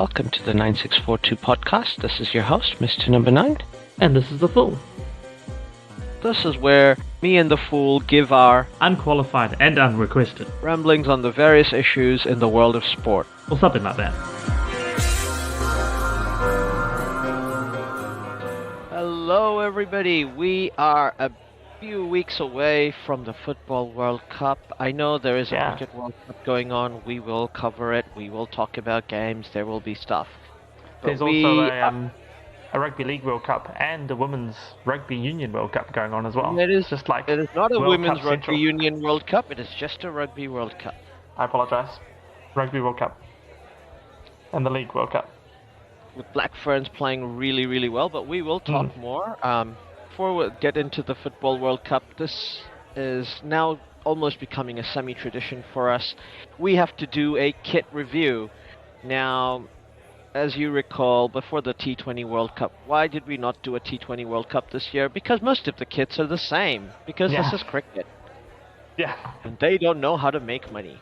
Welcome to the 9642 podcast. This is your host, Mr. Number 9. And this is The Fool. This is where me and The Fool give our unqualified and unrequested ramblings on the various issues in the world of sport. Or something like that. Hello everybody, we are a few weeks away from the Football World Cup. I know there is a Cricket World Cup going on. We will cover it. We will talk about games. There will be stuff. But there's also a Rugby League World Cup and a Women's Rugby Union World Cup going on as well. It is just like it is not a World Women's Cup Rugby Central. Union World Cup. It is just a Rugby World Cup. I apologise. Rugby World Cup and the League World Cup. With Black Ferns playing really, really well, but we will talk more. Before we get into the Football World Cup, this is now almost becoming a semi-tradition for us. We have to do a kit review. Now, as you recall, before the T20 World Cup, why did we not do a T20 World Cup this year? Because most of the kits are the same. Because this is cricket. Yeah. And they don't know how to make money.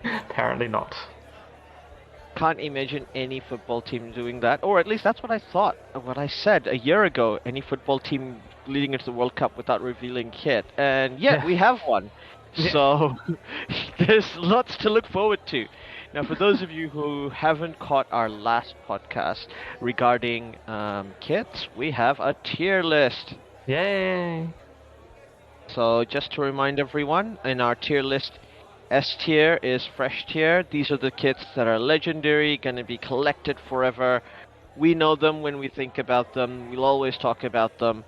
Apparently not. Can't imagine any football team doing that, or at least that's what I thought, what I said a year ago, any football team leading into the World Cup without revealing kit, and yet we have one. So there's lots to look forward to. Now, for those of you who haven't caught our last podcast regarding kits, we have a tier list. Yay! So just to remind everyone, in our tier list, S tier is fresh tier. These are the kits that are legendary, gonna be collected forever. We know them when we think about them. We'll always talk about them.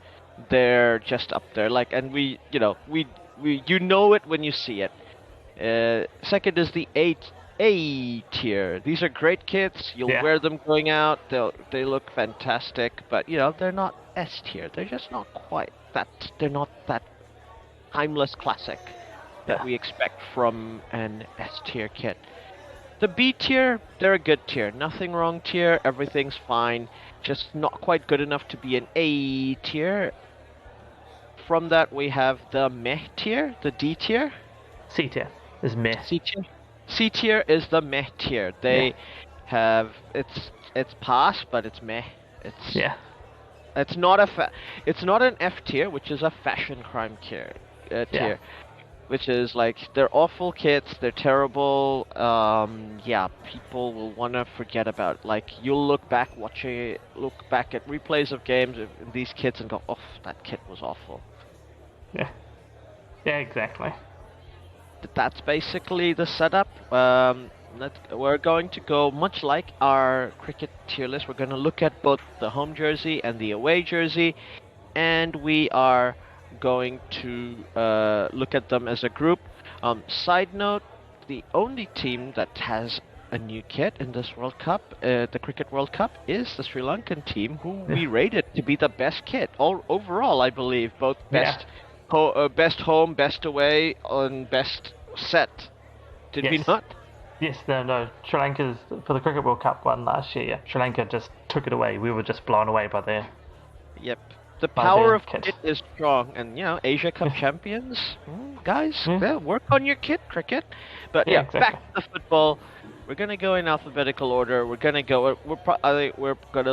They're just up there. And you know it when you see it. Second is the A tier. These are great kits. You'll wear them going out. They look fantastic, but they're not S tier. They're just not quite that. They're not that timeless classic that we expect from an S tier kit. The B tier, they're a good tier. Nothing wrong tier, everything's fine. Just not quite good enough to be an A tier. From that we have the meh tier, the D tier. C tier is meh. C tier is the meh tier. They have it's pass, but it's meh. It's not an F tier, which is a fashion crime tier. Which is they're awful kits, they're terrible, people will want to forget about it. You'll look back at replays of games of these kits and go, oh, that kit was awful. Yeah, exactly. That's basically the setup. We're going to go much like our cricket tier list. We're going to look at both the home jersey and the away jersey, and we are going to look at them as a group. Side note, the only team that has a new kit in this World Cup, the Cricket World Cup, is the Sri Lankan team, who we rated to be the best kit overall, I believe, both best home, best away, and best set. Did we not? Yes, no. Sri Lanka's for the Cricket World Cup one last year. Sri Lanka just took it away. We were just blown away by their. Yep. The power of kit is strong, and Asia Cup champions, guys, work on your kit, cricket. But exactly. Back to the football. We're gonna go in alphabetical order. We're gonna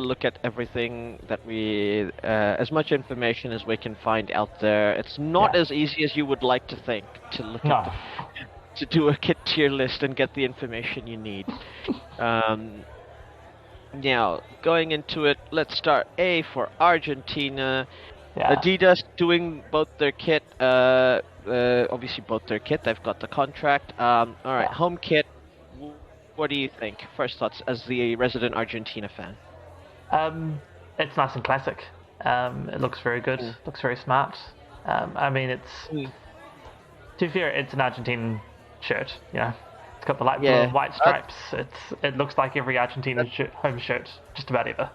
look at everything that we, as much information as we can find out there. It's not as easy as you would like to think to look at to do a kit tier list and get the information you need. Now, going into it, let's start A for Argentina. Adidas doing both their kit, obviously both their kit, they've got the contract. Alright, home kit, what do you think? First thoughts as the resident Argentina fan. It's nice and classic. It looks very good, looks very smart. To be fair, it's an Argentine shirt, It's got the light blue and white stripes. It looks like every Argentina home shirt, just about ever.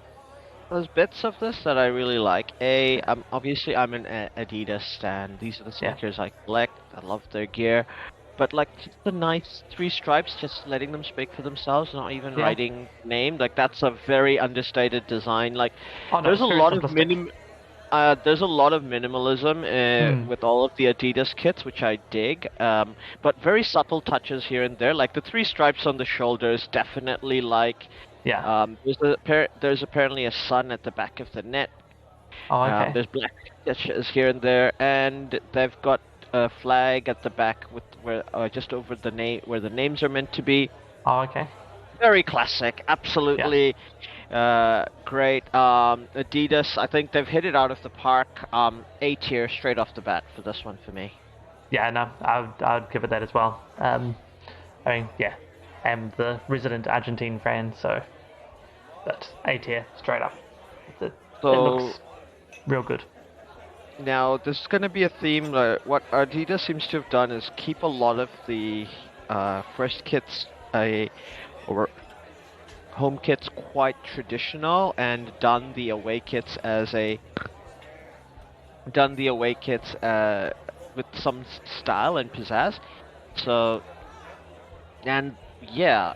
There's bits of this that I really like. Obviously I'm an Adidas stan. These are the sneakers I collect. I love their gear. But just the nice 3 stripes, just letting them speak for themselves, not even writing name. That's a very understated design. There's a lot of there's a lot of minimalism with all of the Adidas kits, which I dig. But very subtle touches here and there, like the three stripes on the shoulders, definitely like. Yeah. There's apparently a sun at the back of the net. Oh, okay. There's black stitches here and there, and they've got a flag at the back with where just over the name where the names are meant to be. Oh, okay. Very classic, Yeah. absolutely great. Adidas, I think they've hit it out of the park. A tier straight off the bat for this one for me. Yeah, no, I would give it that as well. I mean, yeah, I'm the resident Argentine fan, so but A tier straight up. It So looks real good. now there's going to be a theme. What Adidas seems to have done is keep a lot of the first kits, or home kits, quite traditional, and done the away kits with some style and pizzazz. So, and yeah,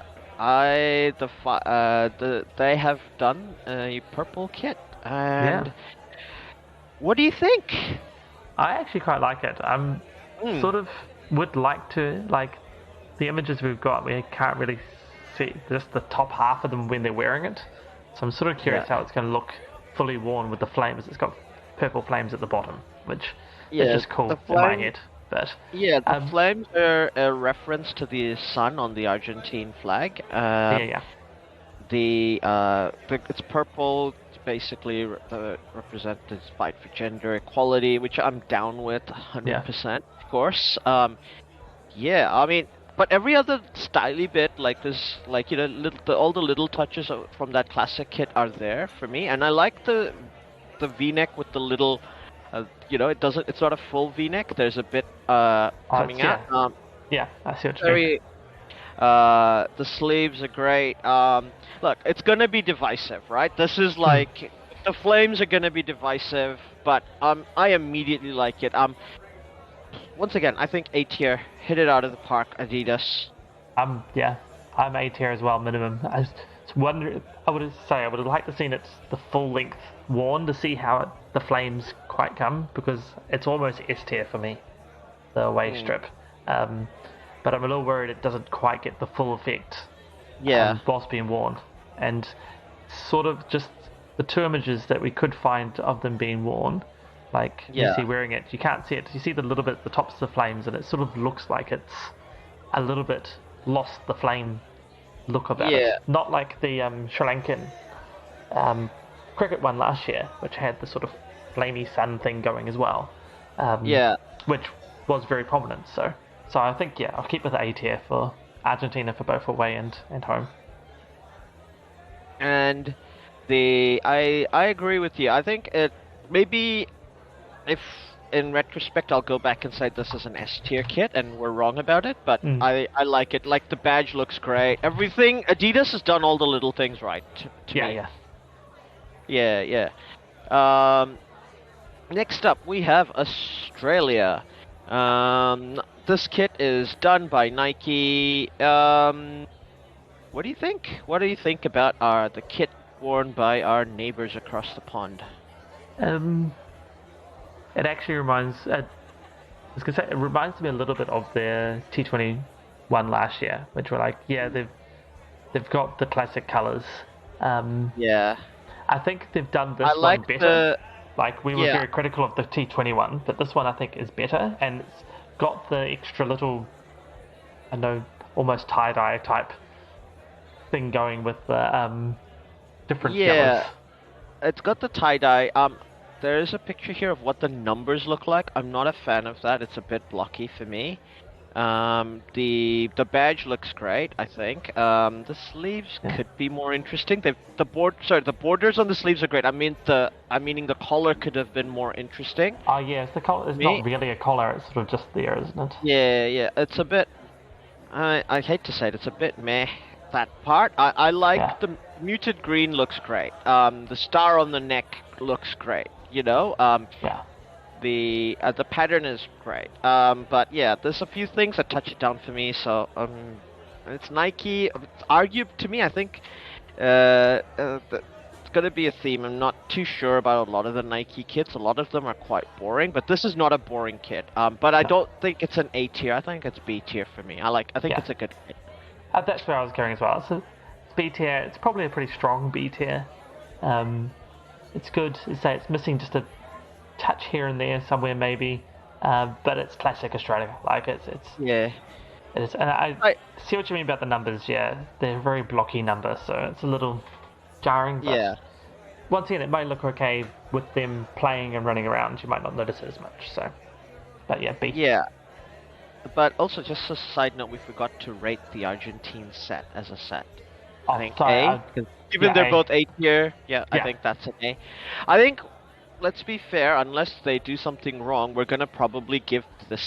they have done a purple kit, Yeah, and what do you think? I actually quite like it. I'm Hmm. sort of would like to like the images we've got. We can't really see just the top half of them when they're wearing it. So I'm sort of curious Yeah. how it's going to look fully worn with the flames. It's got purple flames at the bottom, which is Yeah, just cool the in my flame. head. But Yeah, the um, flames are a reference to the sun on the Argentine flag. yeah, yeah, It's purple. It's basically represent this fight for gender equality, which I'm down with yeah, 100%, of course. Yeah, I mean, but every other styly bit, like this, like all the little touches from that classic kit are there for me, and I like the V-neck with the little, it's not a full V-neck. There's a bit oh, coming it's out. yeah. I see what you mean. Very. The sleeves are great. Look, it's gonna be divisive, right? This is Hmm. like the flames are gonna be divisive, but I immediately like it. Once again, I think A tier hit it out of the park. Adidas. Yeah, I'm A tier as well, minimum. I just wonder. I would have liked to seen it the full length worn to see how the flames quite come because it's almost S tier for me, the away Hmm. strip. Um, but I'm a little worried it doesn't quite get the full effect Yeah, whilst being worn, and sort of just the two images that we could find of them being worn. Like you yeah, see wearing it, you can't see it. You see the little bit, the tops of the flames, and it sort of looks like it's a little bit lost the flame look about it. yeah, Not like the Sri Lankan um, cricket one last year, which had the sort of flamey sun thing going as well, um, yeah. which was very prominent. So I think yeah, I'll keep with the A tier for Argentina for both away and home. And I agree with you. I think it maybe if in retrospect I'll go back and say this is an S tier kit and we're wrong about it, but Mm. I like it. Like the badge looks great. Everything Adidas has done all the little things right to Yeah, me. yeah. Yeah, yeah. Next up we have Australia. This kit is done by Nike. What do you think? What do you think about the kit worn by our neighbors across the pond? Um, it actually reminds. I was gonna say it reminds me a little bit of their T20 one last year, which were like, yeah, they've got the classic colors. Um, Yeah, I think they've done I this one like better. the Like we were yeah. very critical of the T20 one, but this one I think is better, and it's got the extra little, I know, almost tie dye type thing going with the different yellows. Yeah, it's got the tie-dye. There is a picture here of what the numbers look like. I'm not a fan of that. It's a bit blocky for me. The badge looks great, I think. The sleeves Yeah. could be more interesting. The borders on the sleeves are great. I'm meaning the collar could have been more interesting Oh yeah, it's the collar. for It's not me. really a collar. It's sort of just there, isn't it? Yeah, yeah. It's a bit. I hate to say it. It's a bit meh. That part. I Yeah. like the muted green looks great. The star on the neck looks great. Yeah. The pattern is great. But yeah, there's a few things that touch it down for me. So it's Nike. Argue to me, I think. The going to be a theme. I'm not too sure about a lot of the Nike kits. A lot of them are quite boring, but this is not a boring kit. But I don't think it's an A tier. I think it's B tier for me. I think it's a good kit. That's where I was going as well. So it's B tier. It's probably a pretty strong B tier. It's good. It's missing just a touch here and there somewhere maybe, but it's classic Australia. Like it's yeah. It is, and I see what you mean about the numbers. Yeah, they're very blocky numbers, so it's a little jarring. But yeah. Once again, it might look okay with them playing and running around. You might not notice it as much. So, but yeah, B. Yeah. But also, just a side note, we forgot to rate the Argentine set as a set. Oh, I think sorry, A, given they're both A tier. Yeah, I think that's an A. I think, let's be fair, unless they do something wrong, we're gonna probably give the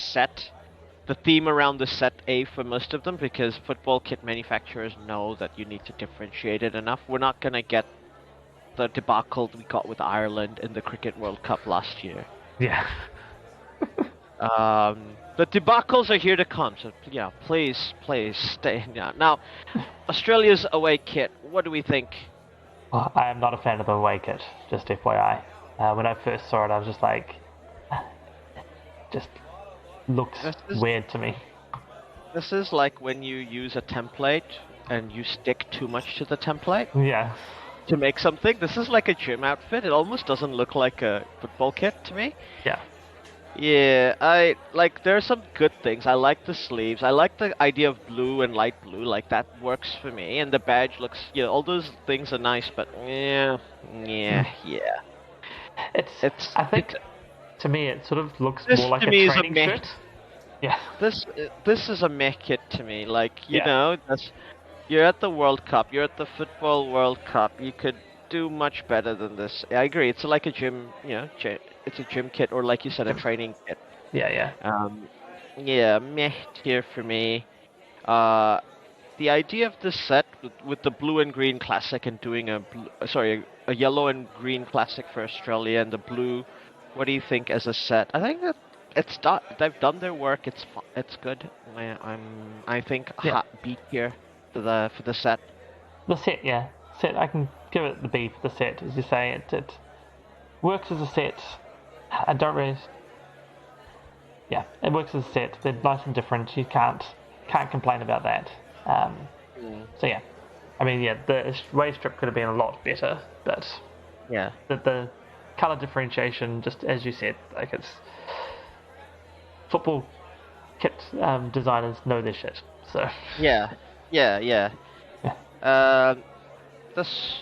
theme around the set A for most of them, because football kit manufacturers know that you need to differentiate it enough. We're not gonna get the debacle we got with Ireland in the Cricket World Cup last year. Yeah. The debacles are here to come, so yeah, please stay. Yeah. Now, Australia's away kit, what do we think? Well, I am not a fan of the away kit, just FYI. When I first saw it, I was just like, just looks weird to me. This is like when you use a template and you stick too much to the template. Yeah. To make something. This is like a gym outfit. It almost doesn't look like a football kit to me. Yeah. Yeah, there are some good things. I like the sleeves. I like the idea of blue and light blue. Like, that works for me. And the badge looks, all those things are nice, but yeah. I think, to me, it sort of looks more like a training shirt. Yeah. This is a meh kit to me. Like, you know, you're at the World Cup. You're at the Football World Cup. You could do much better than this. I agree. It's like a gym, it's a gym kit, or like you said, a training kit. Yeah. Yeah, meh tier for me. The idea of this set with the blue and green classic and doing a yellow and green classic for Australia and the blue. What do you think as a set? I think that they've done their work. It's good. I think B tier for the set. The set, yeah. Set, I can give it the B for the set, as you say. It works as a set. I don't really... Yeah, it works as a set. They're nice and different. You can't complain about that. So yeah. I mean, yeah, the wave strip could have been a lot better, but... Yeah. The colour differentiation, just as you said, like it's... Football kit designers know their shit, so... Yeah.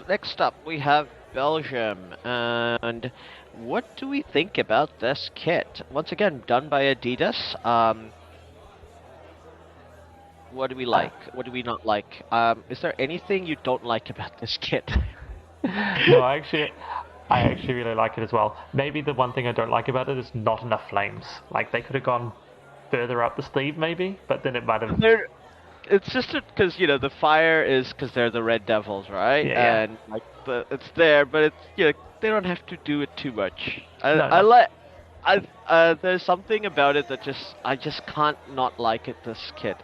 Next up, we have Belgium, and what do we think about this kit? Once again, done by Adidas. What do we like? What do we not like? Is there anything you don't like about this kit? No, I actually really like it as well. Maybe the one thing I don't like about it is not enough flames. Like, they could have gone further up the sleeve, maybe, but then it might have... It's just because the fire is because they're the Red Devils, right? Yeah. And like it's there, but it's they don't have to do it too much. There's something about it that I just can't not like it. This kit,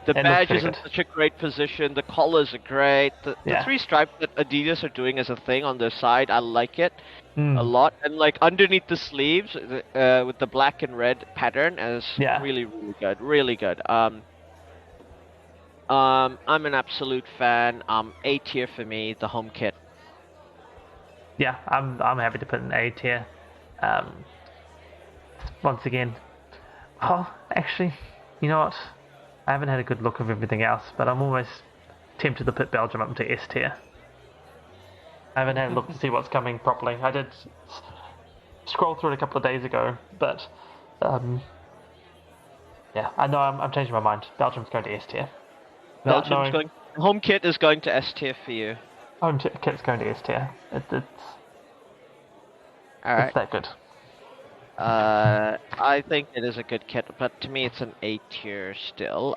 the badge is in such a great position. The collars are great. The 3 stripes that Adidas are doing as a thing on their side, I like it a lot. And like underneath the sleeves, with the black and red pattern, is really good. Really good. I'm an absolute fan. A tier for me, the home kit. Yeah, I'm happy to put an A tier. Once again, actually, you know what? I haven't had a good look of everything else, but I'm almost tempted to put Belgium up into S tier. I haven't had a look to see what's coming properly. I did scroll through it a couple of days ago, but yeah, I know I'm changing my mind. Belgium's going to S tier. Home kit is going to S tier for you. Home kit's going to S tier. It's Alright. It's that good. I think it is a good kit, but to me it's an A tier still.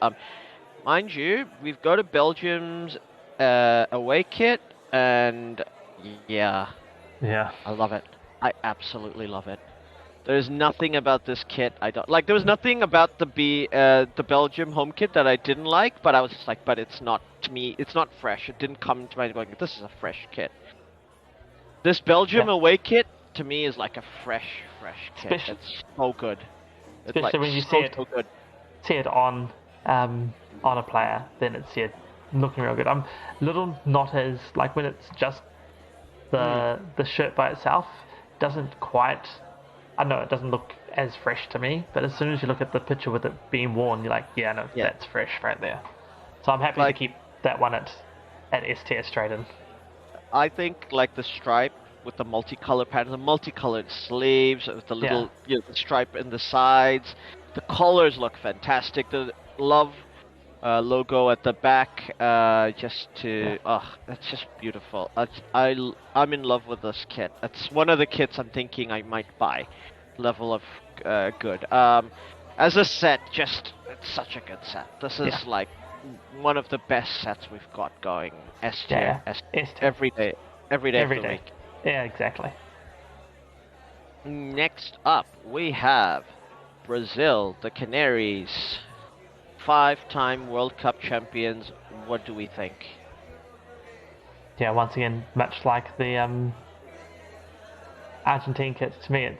Mind you, we've got a Belgium's away kit, and yeah, I love it. I absolutely love it. There's nothing about this kit I don't like. There was nothing about the Belgium home kit that I didn't like, but I was just like, but it's not, to me, it's not fresh. It didn't come to mind going, this is a fresh kit. This Belgium away kit to me is like a fresh kit. It's so good. It's Especially like when you so good. see it on a player, then it's looking real good. I'm a little not as like when it's just the shirt by itself doesn't quite. I know it doesn't look as fresh to me, but as soon as you look at the picture with it being worn, you're like, yeah, no, that's fresh right there. So I'm happy to keep that one at S tier straight in. I think like the stripe with the multicolored pattern, the multicolored sleeves with the little the stripe in the sides, the colors look fantastic. The love logo at the back, that's just beautiful. I'm in love with this kit. It's one of the kits I'm thinking I might buy. Level of good. As a set, it's such a good set. This is like one of the best sets we've got going. S tier, every day of the week. Yeah, exactly. Next up, we have Brazil, the Canaries. 5-time World Cup champions. What do we think? Yeah, once again, much like the Argentine kits, to me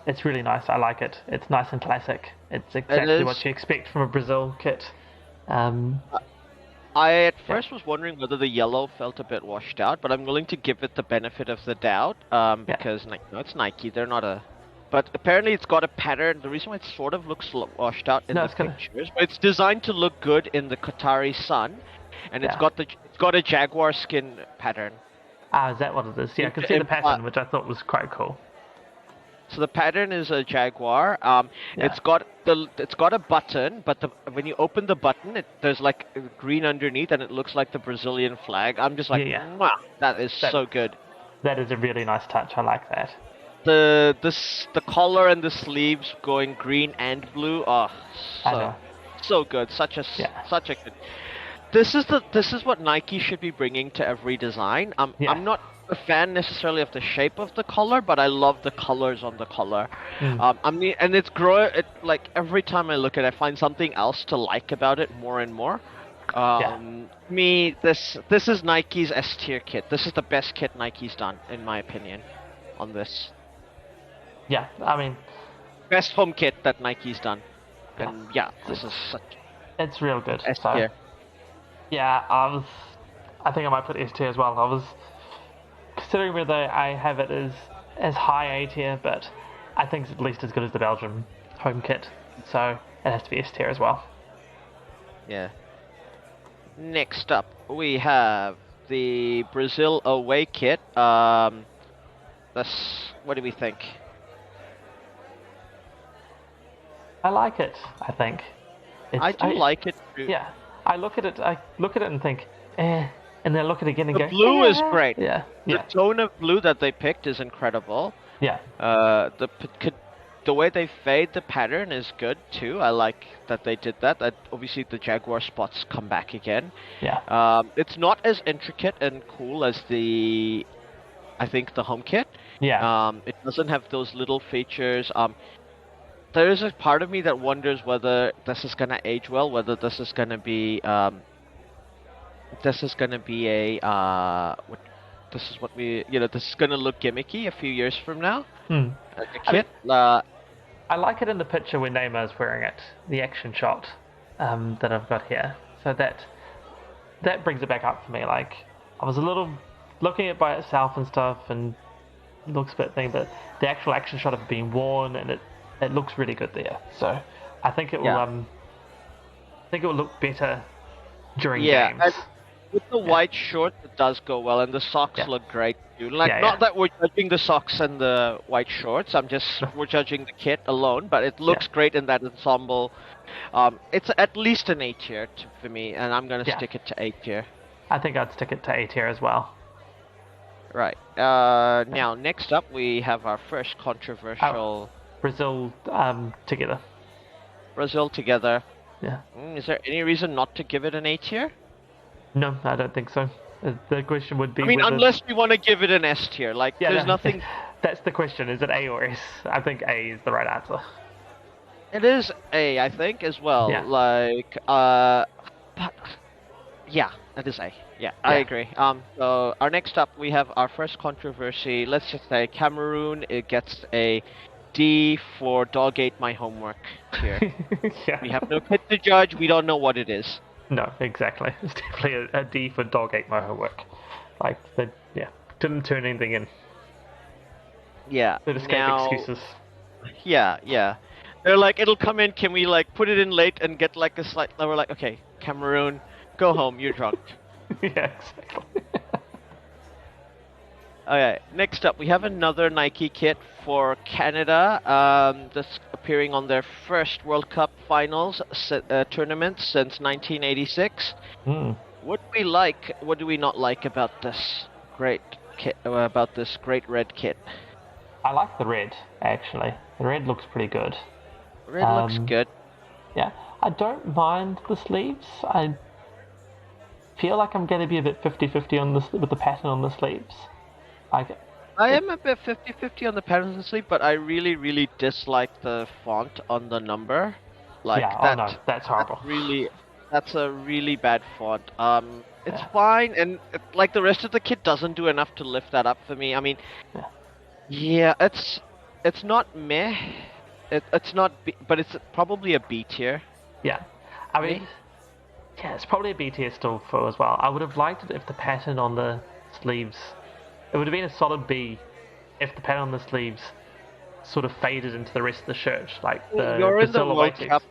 it's really nice. I like it. It's nice and classic. It's exactly what you expect from a Brazil kit. I at first was wondering whether the yellow felt a bit washed out, but I'm willing to give it the benefit of the doubt because it's Nike. They're not a... But apparently it's got a pattern. The reason why it sort of looks washed out in the pictures, but it's designed to look good in the Qatari sun, and it's got a jaguar skin pattern. Ah, is that what it is? Yeah, I can see the pattern, which I thought was quite cool. So the pattern is a jaguar. It's got a button, but when you open the button, there's like green underneath, and it looks like the Brazilian flag. I'm just like, wow, that is so good. That is a really nice touch. I like that. The collar and the sleeves going green and blue. Oh, so good. Such a good. This is what Nike should be bringing to every design. I'm not a fan necessarily of the shape of the collar, but I love the colors on the collar. And it's growing. Like every time I look at it, I find something else to like about it more and more. This is Nike's S tier kit. This is the best kit Nike's done, in my opinion, on this. Yeah, I mean, best home kit that Nike's done, and this is such. It's real good. S tier. Yeah, I think I might put S tier as well. I was considering whether I have it as high A tier, but I think it's at least as good as the Belgium home kit, so it has to be S tier as well. Yeah. Next up, we have the Brazil away kit. What do we think? I like it. I think. I like it too. Yeah, I look at it and think, and then I look at it again and go. The blue is great. Yeah. The tone of blue that they picked is incredible. Yeah. The way they fade the pattern is good too. I like that they did that. Obviously the jaguar spots come back again. Yeah. It's not as intricate and cool as the home kit. Yeah. It doesn't have those little features. There is a part of me that wonders whether this is gonna age well, whether this is gonna be this is gonna look gimmicky a few years from now. The kit. I like it in the picture when Neymar's wearing it, the action shot that I've got here. So that brings it back up for me. Like I was a little looking at it by itself and stuff, and it looks a bit thing, but the actual action shot of it being worn and it looks really good there. So I think it will look better during games. And with the white shorts, it does go well, and the socks look great too. Not that we're judging the socks and the white shorts. We're judging the kit alone, but it looks great in that ensemble. It's at least an A tier for me, and I'm gonna stick it to A tier. I think I'd stick it to A tier as well. Right. Now, next up, we have our first controversial... Brazil together. Brazil together. Yeah. Is there any reason not to give it an A tier? No, I don't think so. The question would be... unless we want to give it an S tier. There's nothing... That's the question. Is it A or S? I think A is the right answer. It is A, I think, as well. Yeah. But... Yeah, that is A. Yeah, I Yeah. agree. So our next up, we have our first controversy. Let's just say Cameroon. It gets a D for dog ate my homework tier. Yeah. We have no kid to judge. We don't know what it is. No, exactly. It's definitely a D for dog ate my homework. Like, they, yeah, didn't turn anything in. Yeah. They just gave Now, excuses. yeah. They're like, it'll come in. Can we like put it in late and get like a slight? We're like, okay, Cameroon, go home. You're drunk. Yeah, exactly. Okay, next up, we have another Nike kit for Canada. That's appearing on their first World Cup finals tournament since 1986. Mm. What do we like? What do we not like about this great kit? About this great red kit? I like the red, actually. The red looks pretty good. Red looks good. Yeah, I don't mind the sleeves. I feel like I'm going to be a bit 50-50 on this with the pattern on the sleeves. I am a bit 50-50 on the patterns and sleeve, but I really dislike the font on the number. Like yeah, that. oh no, that's horrible. That's a really bad font. It's Yeah. fine, and like the rest of the kit doesn't do enough to lift that up for me. I mean, Yeah. yeah, it's not meh. It's not, B, but it's probably a B tier. Yeah, I mean, yeah, it's probably a B tier still for as well. I would have liked it if the pattern on the sleeves, it would have been a solid B if the pattern on the sleeves sort of faded into the rest of the shirt, like You're the in the World silhouette. Cup.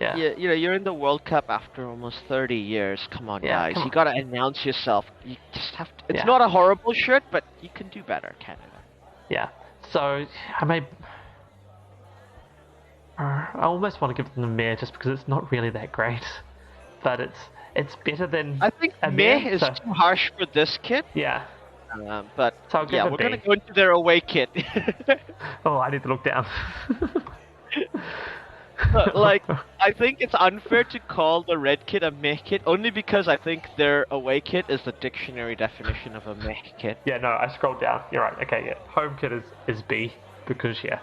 Yeah. Yeah, you're in the World Cup after almost 30 years. Come on, Yeah, guys. come You on. gotta announce yourself. You just have to. It's Yeah. not a horrible shirt, but you can do better, Canada. Yeah. So I may. I almost want to give them a meh just because it's not really that great, but it's better than I think a meh is so, too harsh for this kit. yeah. But So I'll give yeah, it we're B. gonna go into their away kit. Oh, I need to look down. But, like, I think it's unfair to call the red kit a meh kit only because I think their away kit is the dictionary definition of a meh kit. Yeah, no, I scrolled down. You're right. Okay, yeah. Home kit is B because yeah.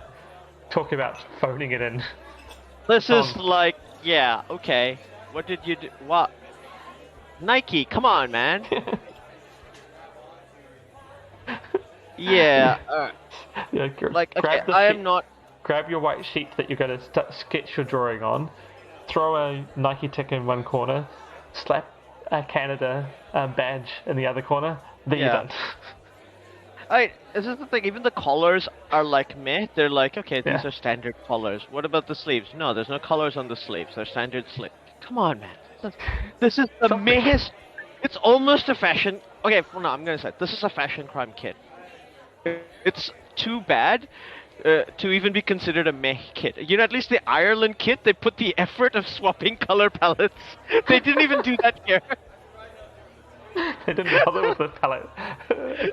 Talk about phoning it in. This is like, yeah, okay. What did you do? What? Nike, come on, man. Yeah. Yeah, Like, okay, grab the I sheet, am not. grab your white sheet that you're going to sketch your drawing on, throw a Nike tick in one corner, slap a Canada badge in the other corner, then you're Yeah. done. This is the thing. Even the collars are like meh. They're like, okay, these Yeah. are standard collars. What about the sleeves? No, there's no collars on the sleeves. They're standard sleeves. Come on, man. This is the Something. mehest. It's almost a fashion. Okay, well, no, I'm gonna say this is a fashion crime kit. It's too bad to even be considered a meh kit. You know, at least the Ireland kit, they put the effort of swapping color palettes. They didn't even do that here. They didn't bother with the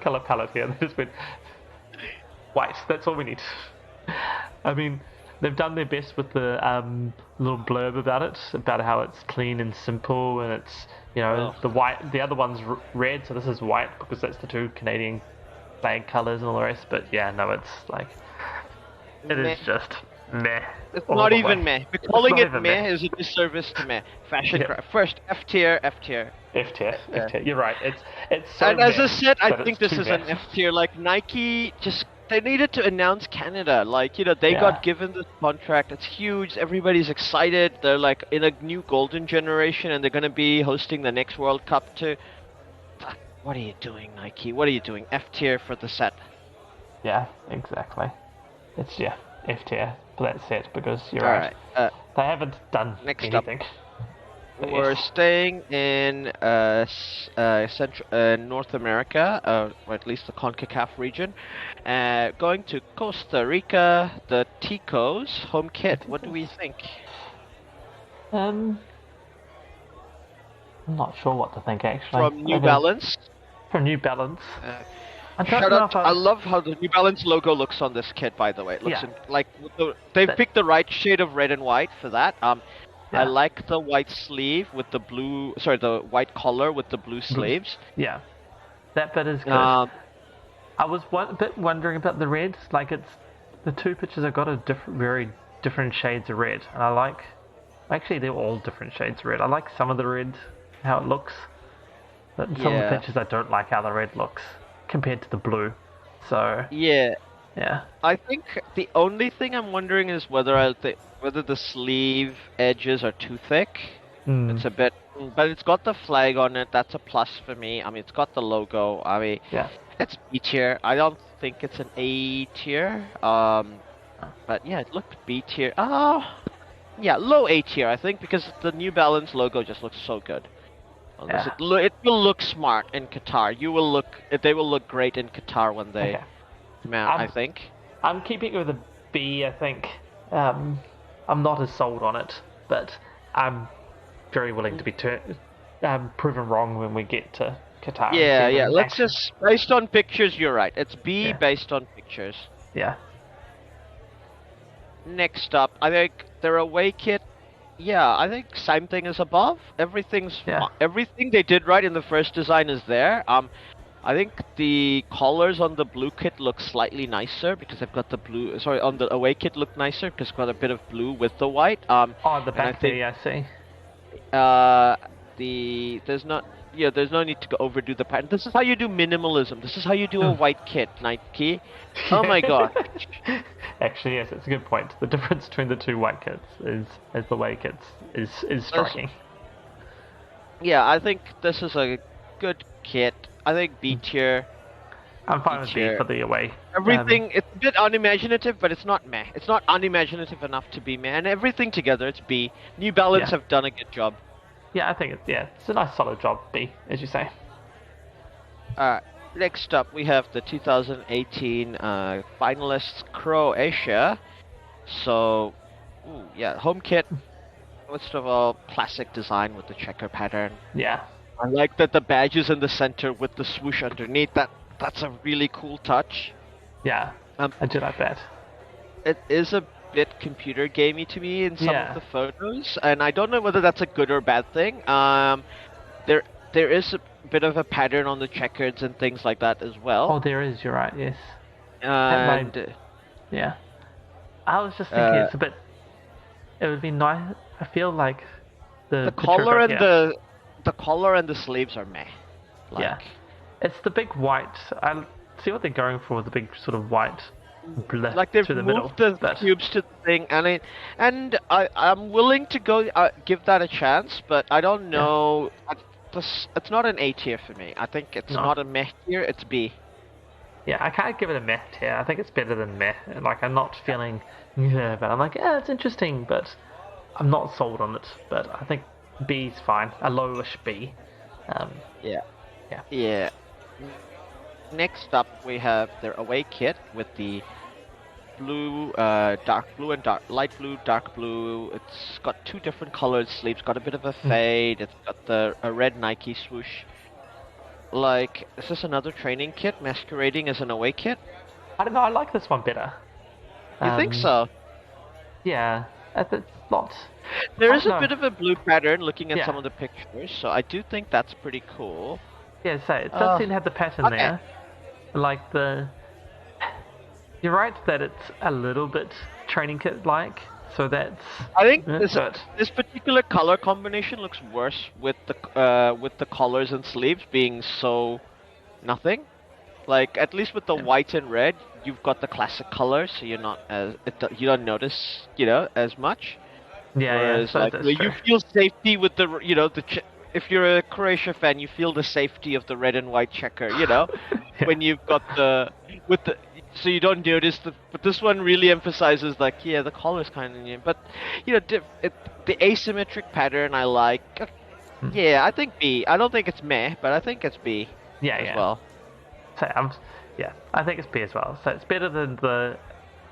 color palette here. They just went white. That's all we need. I mean, they've done their best with the little blurb about it, about how it's clean and simple, and it's the white. The other one's red, so this is white because that's the two Canadian flag colors and all the rest. But yeah, no, it's like it is just meh. It's all not the even way. meh. But calling not it even meh meh. is a disservice to meh. Fashion Yeah. crime. First, F tier, F tier. F tier. You're right. It's so. And as meh I said, I that think it's this too is an meh. F tier. Like Nike, they needed to announce Canada. Like they Yeah. got given this contract. It's huge. Everybody's excited. They're like in a new golden generation, and they're gonna be hosting the next World Cup too. Fuck, what are you doing, Nike? What are you doing? F tier for the set. Yeah, exactly. It's F tier for that set because you're All right. right. They haven't done Next up. anything. But We're yes. staying in North America, or at least the CONCACAF region. Going to Costa Rica, the Ticos home kit. What do we think? I'm not sure what to think actually. From New Balance. From New Balance. I don't Shout know out! if I love how the New Balance logo looks on this kit. By the way, it looks Yeah. like they've That- picked the right shade of red and white for that. I Yeah. like the white sleeve with the blue. Sorry, the white collar with the blue sleeves. Yeah, that bit is good. I was a bit wondering about the red. Like the two pictures have got very different shades of red, and I like. Actually, they're all different shades of red. I like some of the red, how it looks. But in some of the Yeah. pictures, I don't like how the red looks compared to the blue. So Yeah. yeah, I think the only thing I'm wondering is whether the sleeve edges are too thick. It's a bit, but it's got the flag on it. That's a plus for me. I mean, it's got the logo. I mean, yeah, it's B tier. I don't think it's an A tier. But yeah, it looked B tier. Oh, yeah, low A tier, I think, because the New Balance logo just looks so good. Unless yeah. it will look smart in Qatar. They will look great in Qatar when they Okay, mount, I I'm think. I'm keeping it with a B. I think um, I'm not as sold on it, but I'm very willing to be proven wrong when we get to Qatar and see Yeah, it yeah. in Let's action. just based on pictures. You're right. It's B Yeah, based on pictures. yeah, Next up, I think their away kit. Yeah, I think same thing as above. yeah. Everything they did right in the first design is there. I think the collars on the blue kit look slightly nicer because they've got the blue. Sorry, on the away kit look nicer because it's got a bit of blue with the white. Oh, the And I back there, think yeah, I see. uh, there's not. Yeah, there's no need to go overdo the pattern. This is how you do minimalism. This is how you do a white kit, Nike. Oh my god. Actually, yes, it's a good point. The difference between the two white kits is the way kits is striking. Yeah, I think this is a good kit. I think B tier. I'm B fine with B tier. for the away. Everything, it's a bit unimaginative, but it's not meh. It's not unimaginative enough to be meh. And everything together, it's B. New Balance Yeah, have done a good job. yeah, I think it's a nice solid job. B, as you say. Alright, next up we have the 2018 finalists Croatia. So, ooh, yeah, home kit. First of all, classic design with the checker pattern. Yeah, I like that the badge is in the center with the swoosh underneath. That's a really cool touch. yeah, Um, I do like that. it is a bit computer gamey to me in some of Yeah, the photos, and I don't know whether that's a good or bad thing. There there is a bit of a pattern on the checkers and things like that as well. oh, there is. You're right. Yes, that might. And Yeah, I was just thinking uh, it's a bit. It would be nice. I feel like the the collar trigger and here. the collar and the sleeves are meh. Yeah, Like it's the big white. I see what they're going for. The big sort of white blip like they've through the middle. moved the But cubes to the thing, and I'm willing to go give that a chance, but I don't yeah, know. It's not an A tier for me. I think it's no. not a meh tier. It's B. Yeah, I can't give it a meh here. I think it's better than meh. Like, I'm not feeling, yeah, but I'm like, yeah, it's interesting, but I'm not sold on it. But I think B's fine. A lowish B. Um, Yeah. yeah. Yeah. Next up, we have their away kit with the blue, dark blue and light blue, dark blue. It's got two different colored sleeves. Got a bit of a fade. It's got a red Nike swoosh. Like, is this another training kit masquerading as an away kit? I don't know. I like this one better. You think Um, so? yeah, it's not. There I is don't a know. bit of a blue pattern looking at some Yeah, of the pictures, so I do think that's pretty cool. yeah. So it does Uh, seem to have the pattern okay. there. Like the. You're right that it's a little bit training kit like. So that's. I think But this particular color combination looks worse with the collars and sleeves being so nothing. Like at least with the yeah, white and red, you've got the classic colors, so you're not as you don't notice as much. yeah. Whereas So like that's where you true. feel safety with the if you're a Croatia fan, you feel the safety of the red and white checker. Yeah. When you've got the with the so you don't notice but this one really emphasizes like the color's kind of new, but the asymmetric pattern I like. Hmm. Yeah, I think B. I don't think it's meh, but I think it's B Yeah, as yeah. well. So yeah, I think it's B as well. So it's better than the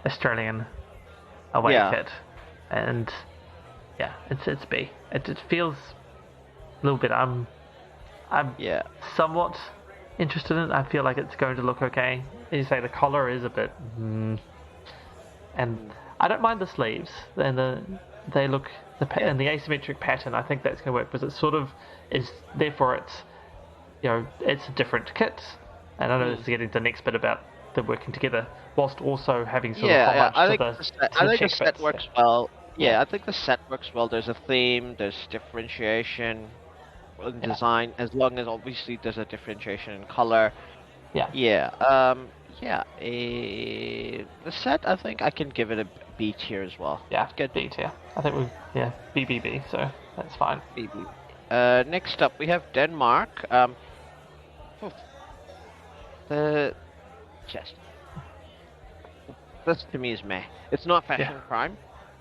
Australian away Yeah, kit, and yeah, it's B. It feels a little bit. I'm yeah, somewhat interested in it. I feel like it's going to look okay. As you say, the collar is a bit, and I don't mind the sleeves. And they look yeah, and the asymmetric pattern. I think that's going to work because it sort of is. Therefore, it's a different kit. And I know this is getting to the next bit about the working together, whilst also having sort of yeah. homage to I the think the check set bits. works well. Yeah, Yeah, I think the set works well. There's a theme. There's differentiation. in design, as long as obviously there's a differentiation in color. Yeah. Yeah. Yeah. The set, I think I can give it a B tier as well. Yeah. It's good. B tier. I think BBB. So that's fine. BB. Next up we have Denmark. Oof, the just this to me is meh. It's not fashion crime.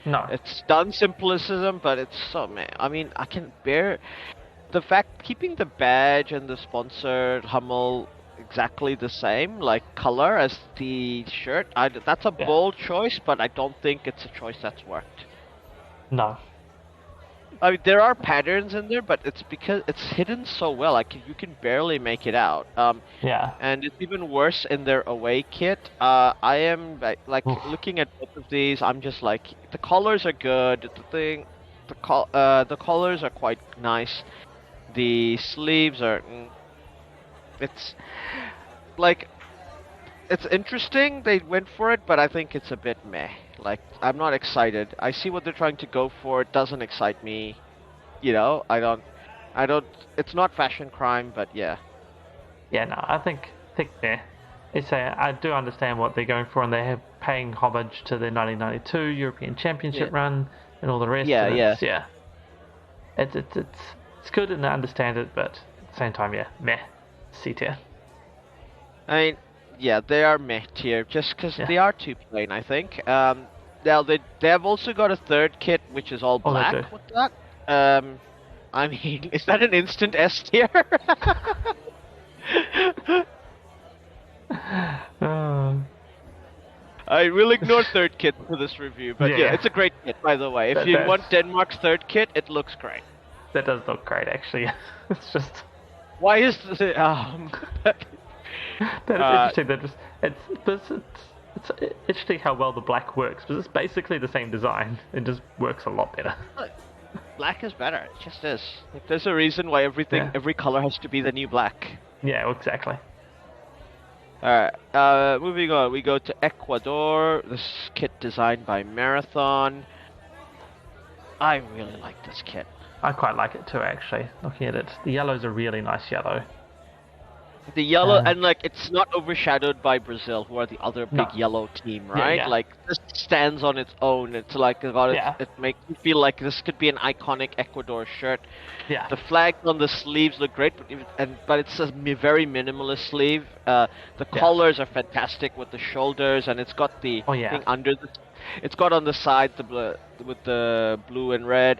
No. It's done simplism, but it's so meh. I mean, I can bear the fact keeping the badge and the sponsored Hummel exactly the same, like color as the shirt. That's a bold choice, but I don't think it's a choice that's worked. No. I mean, there are patterns in there, but it's because it's hidden so well. Like you can barely make it out. Yeah. And it's even worse in their away kit. I am like looking at both of these. I'm just like the colors are good. The colors are quite nice. The sleeves are. It's like it's interesting. They went for it, but I think it's a bit meh. Like I'm not excited. I see what they're trying to go for. It doesn't excite me. You know, I don't. It's not fashion crime, but yeah. Yeah, no, I think meh. I do understand what they're going for, and they're paying homage to the 1992 European Championship run and all the rest. Yeah, yeah. It's good, and I understand it, but at the same time, meh. C tier. I mean, yeah, they are meh tier, just because they are too plain, I think. Now they have also got a third kit, which is all black with that. I mean, is that an instant S tier? I will ignore third kit for this review, but yeah, it's a great kit, by the way. If you want Denmark's third kit, it looks great. That does look great, actually. It's just... Why is it... That is interesting. It's interesting how well the black works, because it's basically the same design. It just works a lot better. Black is better. It just is. Like, there's a reason why every color has to be the new black. Yeah, exactly. Alright, moving on, we go to Ecuador. This kit designed by Marathon. I really like this kit. I quite like it too, actually. Looking at it, the yellow's a really nice yellow. The yellow, and like it's not overshadowed by Brazil, who are the other big yellow team, right? Yeah. Like this stands on its own. It's like it makes you feel like this could be an iconic Ecuador shirt. Yeah. The flags on the sleeves look great, but it's a very minimalist sleeve. The collars are fantastic with the shoulders, and it's got the thing under the. It's got on the side with the blue and red.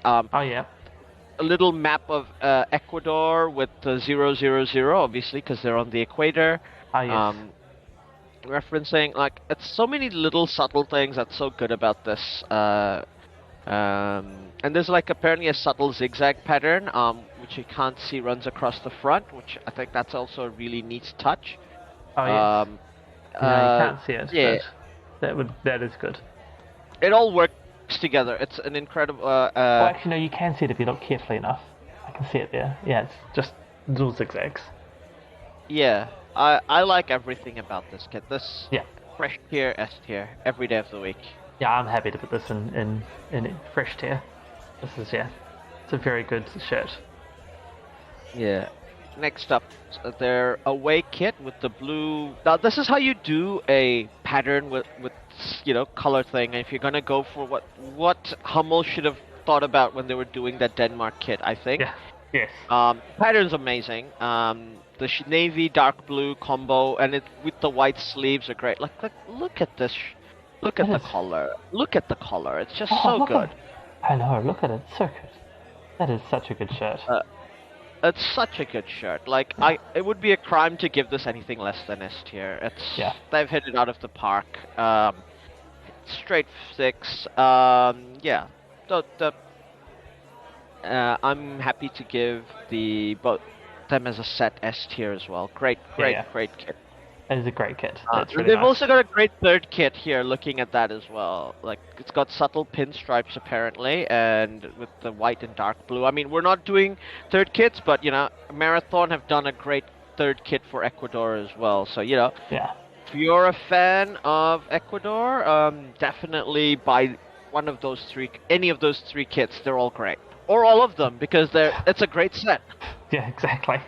A little map of Ecuador with the 000, obviously, because they're on the equator. Referencing, like, it's so many little subtle things that's so good about this. And there's, like, apparently a subtle zigzag pattern, which you can't see runs across the front, which I think that's also a really neat touch. You can't see it. Yeah. That is good. It all works together. It's an incredible. Well, actually, no, you can see it if you look carefully enough. I can see it there. Yeah, it's just little zigzags. Yeah, I like everything about this kit. This fresh tier, S tier, every day of the week. Yeah, I'm happy to put this in fresh tier. This is it's a very good shirt. Yeah. Next up, their away kit with the blue. Now, this is how you do a pattern with color thing. And if you're gonna go for what Hummel should have thought about when they were doing that Denmark kit, I think. Yeah. Yes. Pattern's amazing. The navy dark blue combo and it with the white sleeves are great. Like look at this. Look at the color. Look at the color. It's just so good. I know. Look at it. It's so good. That is such a good shirt. It's such a good shirt. Like it would be a crime to give this anything less than S tier. They've hit it out of the park. Straight 6. I'm happy to give both them as a set S tier as well. Great kit. It is a great kit. They've also got a great third kit here, looking at that as well. Like, it's got subtle pinstripes, apparently, and with the white and dark blue. I mean, we're not doing third kits, but, Marathon have done a great third kit for Ecuador as well. So, if you're a fan of Ecuador, definitely buy any of those three kits. They're all great. or all of them, because it's a great set. Yeah, exactly.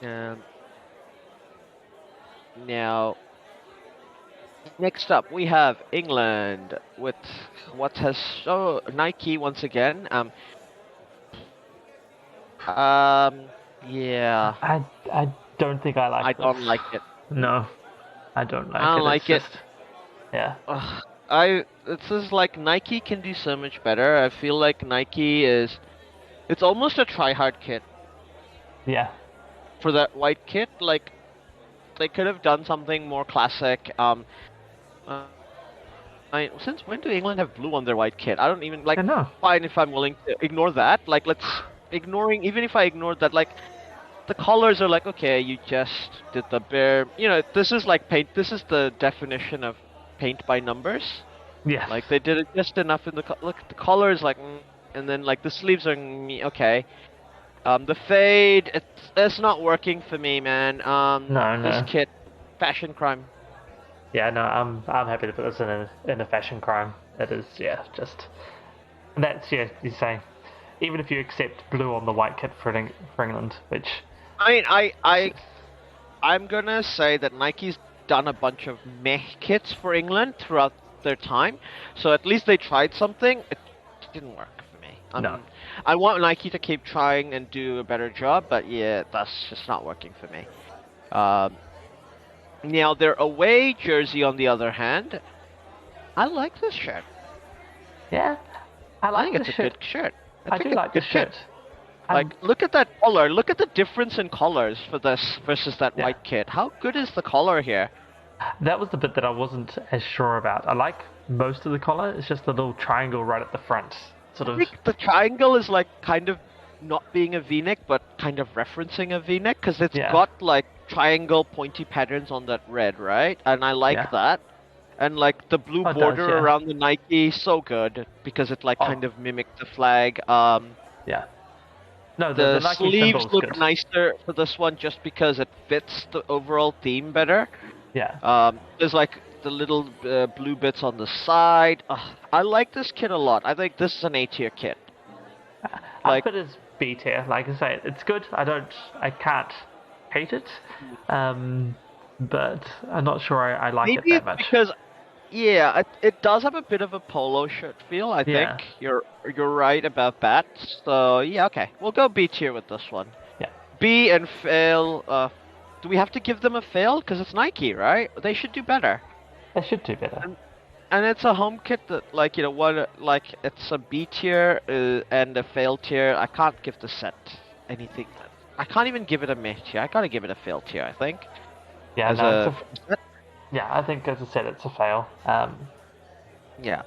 And now, next up we have England with what has Nike once again. Yeah, I don't think I like I this. don't like it. No, I don't like I it. don't like it. It's just, yeah. Ugh, This is like Nike can do so much better. I feel like it's almost a try hard kit Yeah. for that white kit. Like they could have done something more classic. Uh, since when do England have blue on their white kit? I don't even like. I know. Fine if I'm willing to ignore that. Like let's ignoring even if I ignored that. Like the colors are like okay, you just did the bare. You know, this is like paint. This is the definition of paint by numbers. Yeah. Like they did it just enough in the look. The color is like, and then like the sleeves are okay. The fade, it's not working for me, man. No, This no. kit, fashion crime. Yeah, no. I'm happy to put this in a fashion crime. It is, yeah, just. And that's, yeah, you say. Even if you accept blue on the white kit for England, which. I mean, I'm gonna say that Nike's done a bunch of meh kits for England throughout their time, so at least they tried something. It didn't work for me. No. I want Nike to keep trying and do a better job, but yeah, that's just not working for me. Now their away jersey, on the other hand, I like this shirt. Yeah. I I like think this it's a shirt. good shirt. I think do it's like a this good kit. shirt. Like, look at that color. Look at the difference in colors for this versus that Yeah. white kit. How good is the color here? That was the bit that I wasn't as sure about. I like most of the collar. It's just the little triangle right at the front. Sort I of. think the triangle is like kind of not being a V-neck, but kind of referencing a V-neck because it's Yeah. got like triangle pointy patterns on that red, right? And I like Yeah. that. And like the blue Oh, it border does, yeah. around the Nike, so good because it like Oh. kind of mimicked the flag. Yeah. No, The the Nike symbol sleeves is look good. nicer for this one just because it fits the overall theme better. Yeah. There's like the little blue bits on the side. I like this kit a lot. I think this is an A tier kit. I'd Like, put it as B tier. Like I say, it's good. I can't hate it. But I'm not sure I like it maybe that it's much. because yeah, it does have a bit of a polo shirt feel. I Yeah. think you're right about that. So yeah, okay, we'll go B tier with this one. Yeah. B and fail. Do we have to give them a fail? Because it's Nike, right? They should do better. They should do better. And it's a home kit that, like, you know, it's a B tier and a fail tier. I can't give the set anything. I can't even give it a meh tier. I gotta give it a fail tier, I think. Yeah, As no, a yeah, I think as I said, it's a fail. yeah.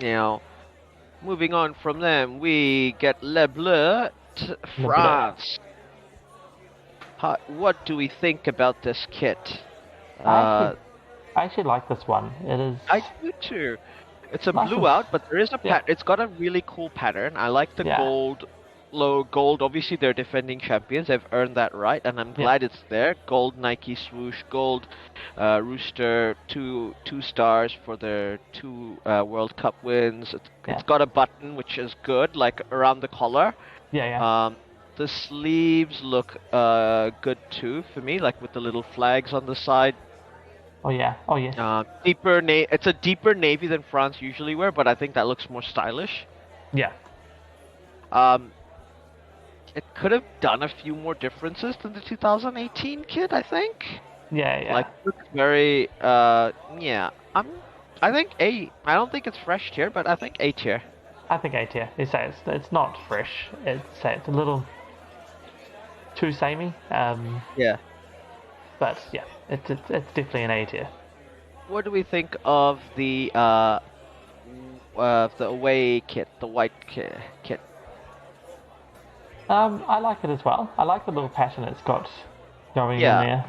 Now, moving on from them, we get Le Bleu to Bleu. France. What do we think about this kit? I actually like this one. It is. I do too. It's a Nice blue and- out, but there is a yeah. It's got a really cool pattern. I like the Yeah. gold, gold. Obviously, they're defending champions. They've earned that right, and I'm glad it's there. Gold Nike swoosh, gold rooster, two stars for their 2 World Cup wins. It's got a button which is good, like around the collar. Yeah. The sleeves look good too for me, like with the little flags on the side. Oh yeah. It's a deeper navy than France usually wear, but I think that looks more stylish. Yeah. It could have done a few more differences than the 2018 kit, I think. Yeah. Like, looks very, yeah. I think A. I don't think it's fresh tier, but I think A tier. I think A tier. You say it's not fresh. It's a little too samey. Yeah. But yeah, it's definitely an A tier. What do we think of the away kit, the white kit? I like it as well. I like the little pattern it's got going Yeah. in there.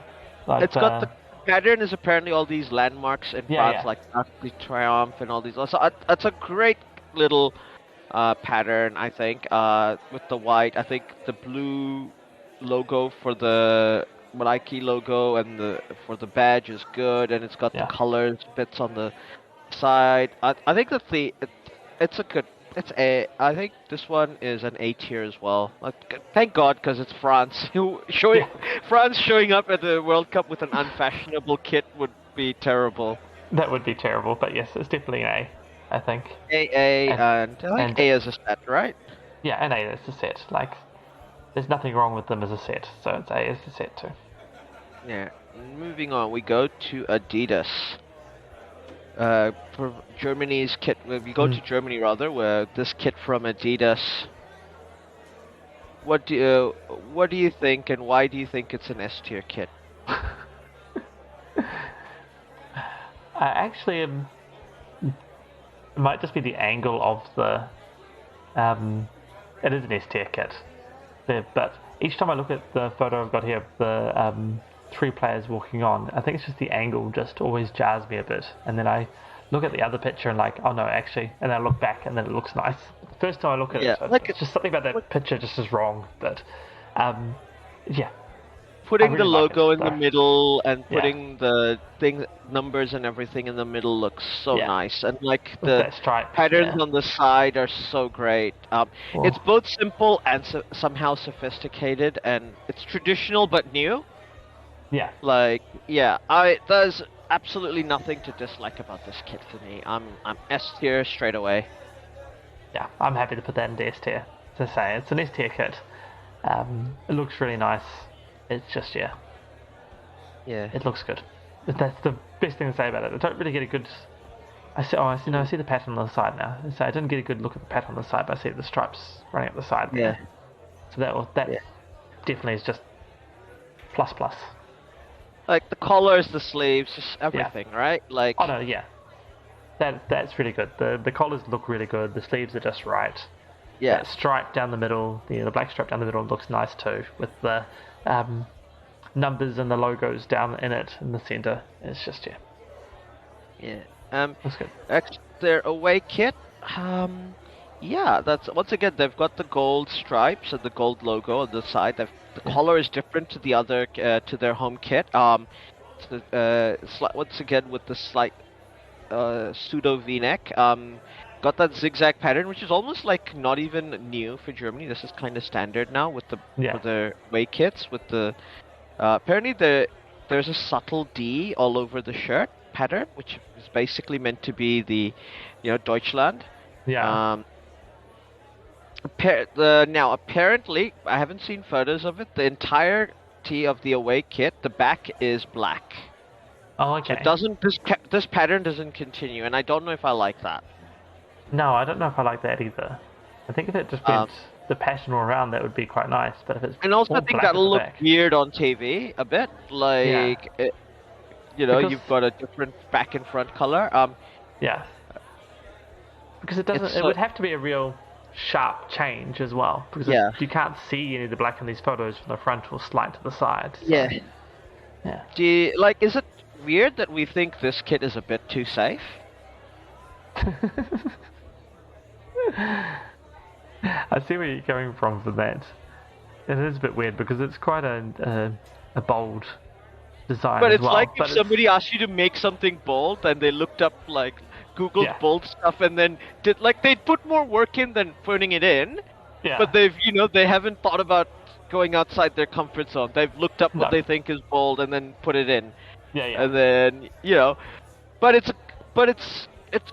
Like, It's got the pattern is apparently all these landmarks in France, yeah. like Arc de Triomphe and all these. So it's a great little pattern, I think. With the white, I think the blue logo for the Nike logo and for the badge is good, and it's got the colors bits on the side. I think that it's a good. It's A. I think this one is an A tier as well. Thank God, because it's France. Yeah. France showing up at the World Cup with an unfashionable kit would be terrible. That would be terrible, but yes, it's definitely an A, I think. A, And and I think and A is a set, right? yeah, an A is a set. Like, there's nothing wrong with them as a set, so it's A is a set too. Yeah. Moving on, we go to Adidas. For Germany's kit, we go to Germany rather, where this kit from Adidas. What do you think, and why do you think it's an S tier kit? I actually am. It might just be the angle of the. It is an S tier kit, but each time I look at the photo I've got here, the three players walking on, I think it's just the angle just always jars me a bit, and then I look at the other picture and like, oh no, actually, and then I look back and then it looks nice. The first time I look at it, it's just something about that picture just is wrong, but yeah. Putting really the like logo it, in the middle and putting the numbers and everything in the middle looks so nice, and like the patterns on the side are so great. It's both simple and somehow sophisticated, and it's traditional but new. Yeah. Like, there's absolutely nothing to dislike about this kit for me. I'm S tier straight away. Yeah, I'm happy to put that into S tier. To say it's an S tier kit. It looks really nice. It's just it looks good. That's the best thing to say about it. I don't really get a good. I see the pattern on the side now. So I didn't get a good look at the pattern on the side, but I see the stripes running up the side. Yeah. So that definitely is just plus. Like the collars, the sleeves, just everything, right? Like. Oh no, yeah. That's really good. The collars look really good. The sleeves are just right. Yeah. That stripe down the middle, the black stripe down the middle looks nice too, with the numbers and the logos down in it in the center. It's just Yeah. That's good. Their away kit. That's once again they've got the gold stripes and the gold logo on the side. The collar is different to the other to their home kit. Once again with the slight pseudo V-neck. Got that zigzag pattern, which is almost like not even new for Germany. This is kind of standard now with the for their away kits. With the apparently there's a subtle D all over the shirt pattern, which is basically meant to be the Deutschland. Yeah. Now apparently I haven't seen photos of it. The entirety of the away kit, the back is black. Oh, okay. It doesn't. This pattern doesn't continue, and I don't know if I like that. No, I don't know if I like that either. I think if it just went the pattern all around, that would be quite nice. But if it's I think that'll look weird on TV a bit. Like, you've got a different back and front color. Yeah. Because it doesn't. It would have to be a real sharp change as well. Because you can't see any of the black in these photos from the front or slight to the side. So. Yeah. Yeah. Is it weird that we think this kit is a bit too safe? I see where you're coming from for that. It is a bit weird because it's quite a bold design. But as it's well. like if somebody asked you to make something bold and they looked up like Googled bold stuff and then they'd put more work in than putting it in. Yeah. But they haven't thought about going outside their comfort zone. They've looked up what they think is bold and then put it in. Yeah. And then but it's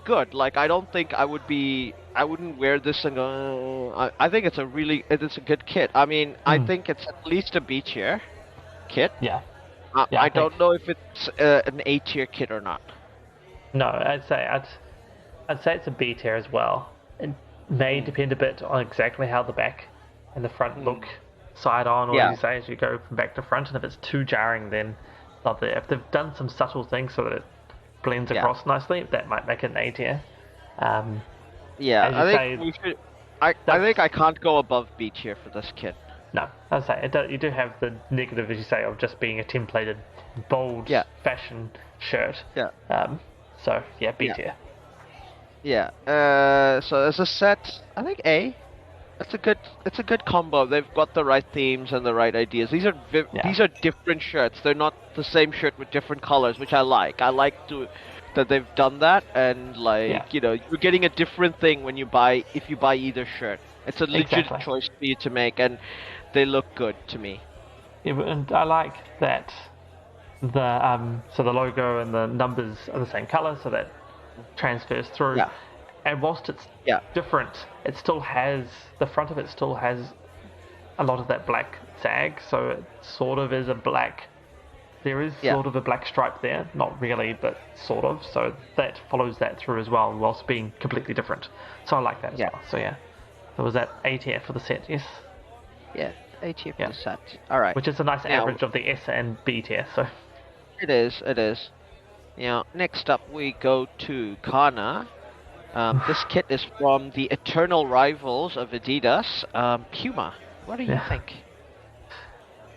good. Like I don't think I wouldn't wear this and go. I think it's a good kit. I mean, I think it's at least a B tier kit. Yeah. I don't know if it's an A tier kit or not. No, I'd say it's a B tier as well. It may depend a bit on exactly how the back and the front look side on, or as you say, as you go from back to front. And if it's too jarring, then not there. If they've done some subtle things so that it blends across nicely, that might make it an A tier. I think I can't go above B tier for this kit. No, I'd say you do have the negative, as you say, of just being a templated, bold fashion shirt. Yeah. So B tier. Yeah. So as a set, I think A. It's a good combo. They've got the right themes and the right ideas. These are different shirts. They're not the same shirt with different colors, which I like. I like that they've done that, and Yeah, you're getting a different thing when you buy if you buy either shirt. It's a legit exactly. choice for you to make, and they look good to me. Yeah, and I like that so the logo and the numbers are the same color, so that transfers through. Yeah, And whilst it's yeah, different, it still has the front of it still has a lot of that black sag, so it sort of is a black. There is yeah, sort of a black stripe there, not really, but sort of. So that follows that through as well, whilst being completely different. So I like that as yeah, well. So yeah, so was that ATF for the set? Yes. yeah. ATF Yeah, the set. All right. which is a nice Now average of the S and B tier. So it is. It is. Now next up we go to Kana. This kit is from the eternal rivals of Adidas, Puma. What do you yeah, think?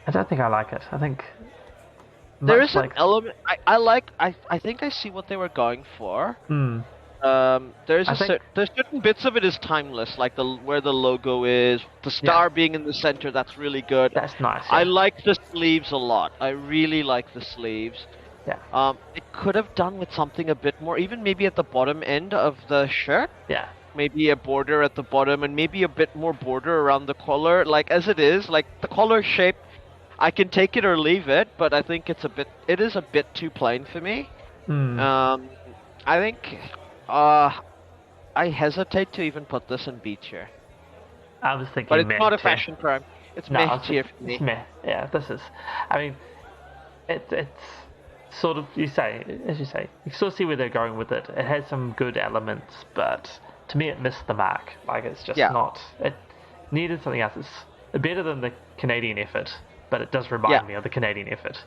I don't think I like it. I think There much is an like element I like. I think I see what they were going for. I think There's certain bits of it is timeless, like the where the logo is, the yeah, star being in the center. That's really good. that's nice. I Yeah, like the sleeves a lot. I really like the sleeves. yeah, It could have done with something a bit more, even maybe at the bottom end of the shirt. yeah. Maybe a border at the bottom and maybe a bit more border around the collar. Like as it is, like the collar shape, I can take it or leave it, but I think it is a bit too plain for me. Hmm. Um, I think, uh, I hesitate to even put this in B tier, I was but thinking it's meh not a tier. fashion crime. It's No, meh tier for it's me. meh. Yeah, this is. I mean, it's sort of as you say, you sort of see where they're going with it. It has some good elements, but to me, it missed the mark. Like it's just Yeah, not. It needed something else. It's better than the Canadian effort, but it does yeah, remind me of the Canadian effort.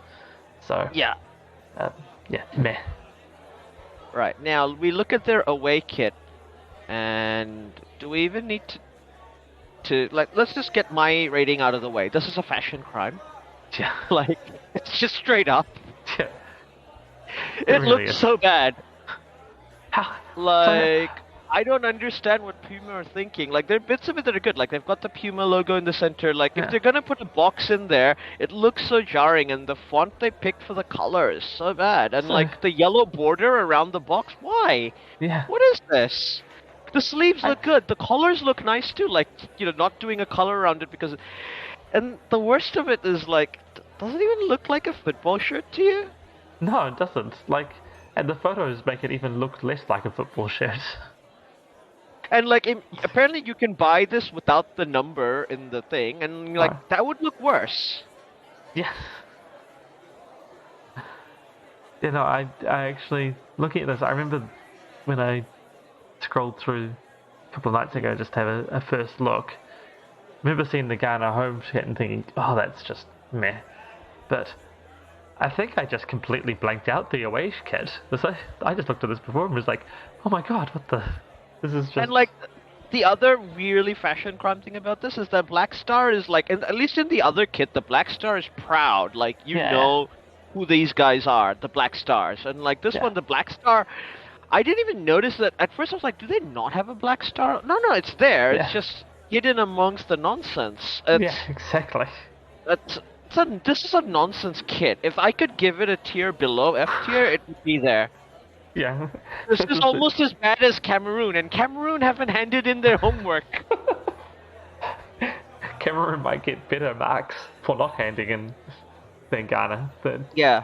So yeah. uh, yeah, meh. Right now we look at their away kit, and do we even need to like? Let's just get my rating out of the way. This is a fashion crime. Yeah, Like it's just straight up. yeah, it It really looks is. so bad. How? So, Like, I don't understand what Puma are thinking. Like, there are bits of it that are good. Like, they've got the Puma logo in the center. Like, if yeah. they're gonna put a box in there, it looks so jarring, and the font they picked for the color is so bad. And, So like, the yellow border around the box, why? yeah. What is this? The sleeves I, look good. The collars look nice too. Like, not doing a color around it because. And the worst of it is, like, does it even look like a football shirt to you? no, it doesn't. Like, and the photos make it even look less like a football shirt. And like, apparently you can buy this without the number in the thing, and like Oh, that would look worse. yeah. I actually looking at this. I remember when I scrolled through a couple of nights ago just to have a first look. I remember seeing the Ghana home kit and thinking, "Oh, that's just meh." But I think I just completely blanked out the away kit. I just looked at this before and was like, "Oh my god, what the? This is And just like, the other really fashion crime thing about this is that Black Star is like, and at least in the other kit, the Black Star is proud. Like, you yeah, know who these guys are, the Black Stars. And like this yeah, one, the Black Star, I didn't even notice that. At first, I was like, do they not have a Black Star? No, no, it's there. It's yeah, just hidden amongst the nonsense. yeah, exactly." It's, this is a nonsense kit. If I could give it a tier below F tier, it would be there. Yeah, This this is is the almost as bad as Cameroon, and Cameroon haven't handed in their homework. Cameroon might get better marks for not handing in than Ghana. But Yeah.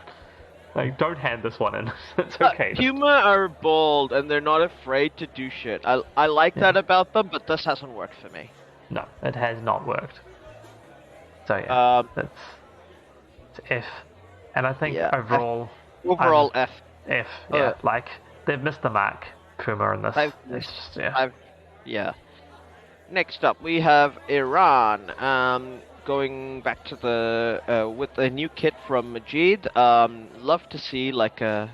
like, don't hand this one in. It's okay. Puma are bold, and they're not afraid to do shit. I like Yeah. that about them, but this hasn't worked for me. No, it has not worked. So yeah, Um, it's F. And I think yeah. overall, Overall, F. F. Yeah, Uh, like they've missed the mark. Puma in this. I've It's missed. just yeah. Yeah. Next up, we have Iran. Going back to the with a new kit from Majid. Love to see like a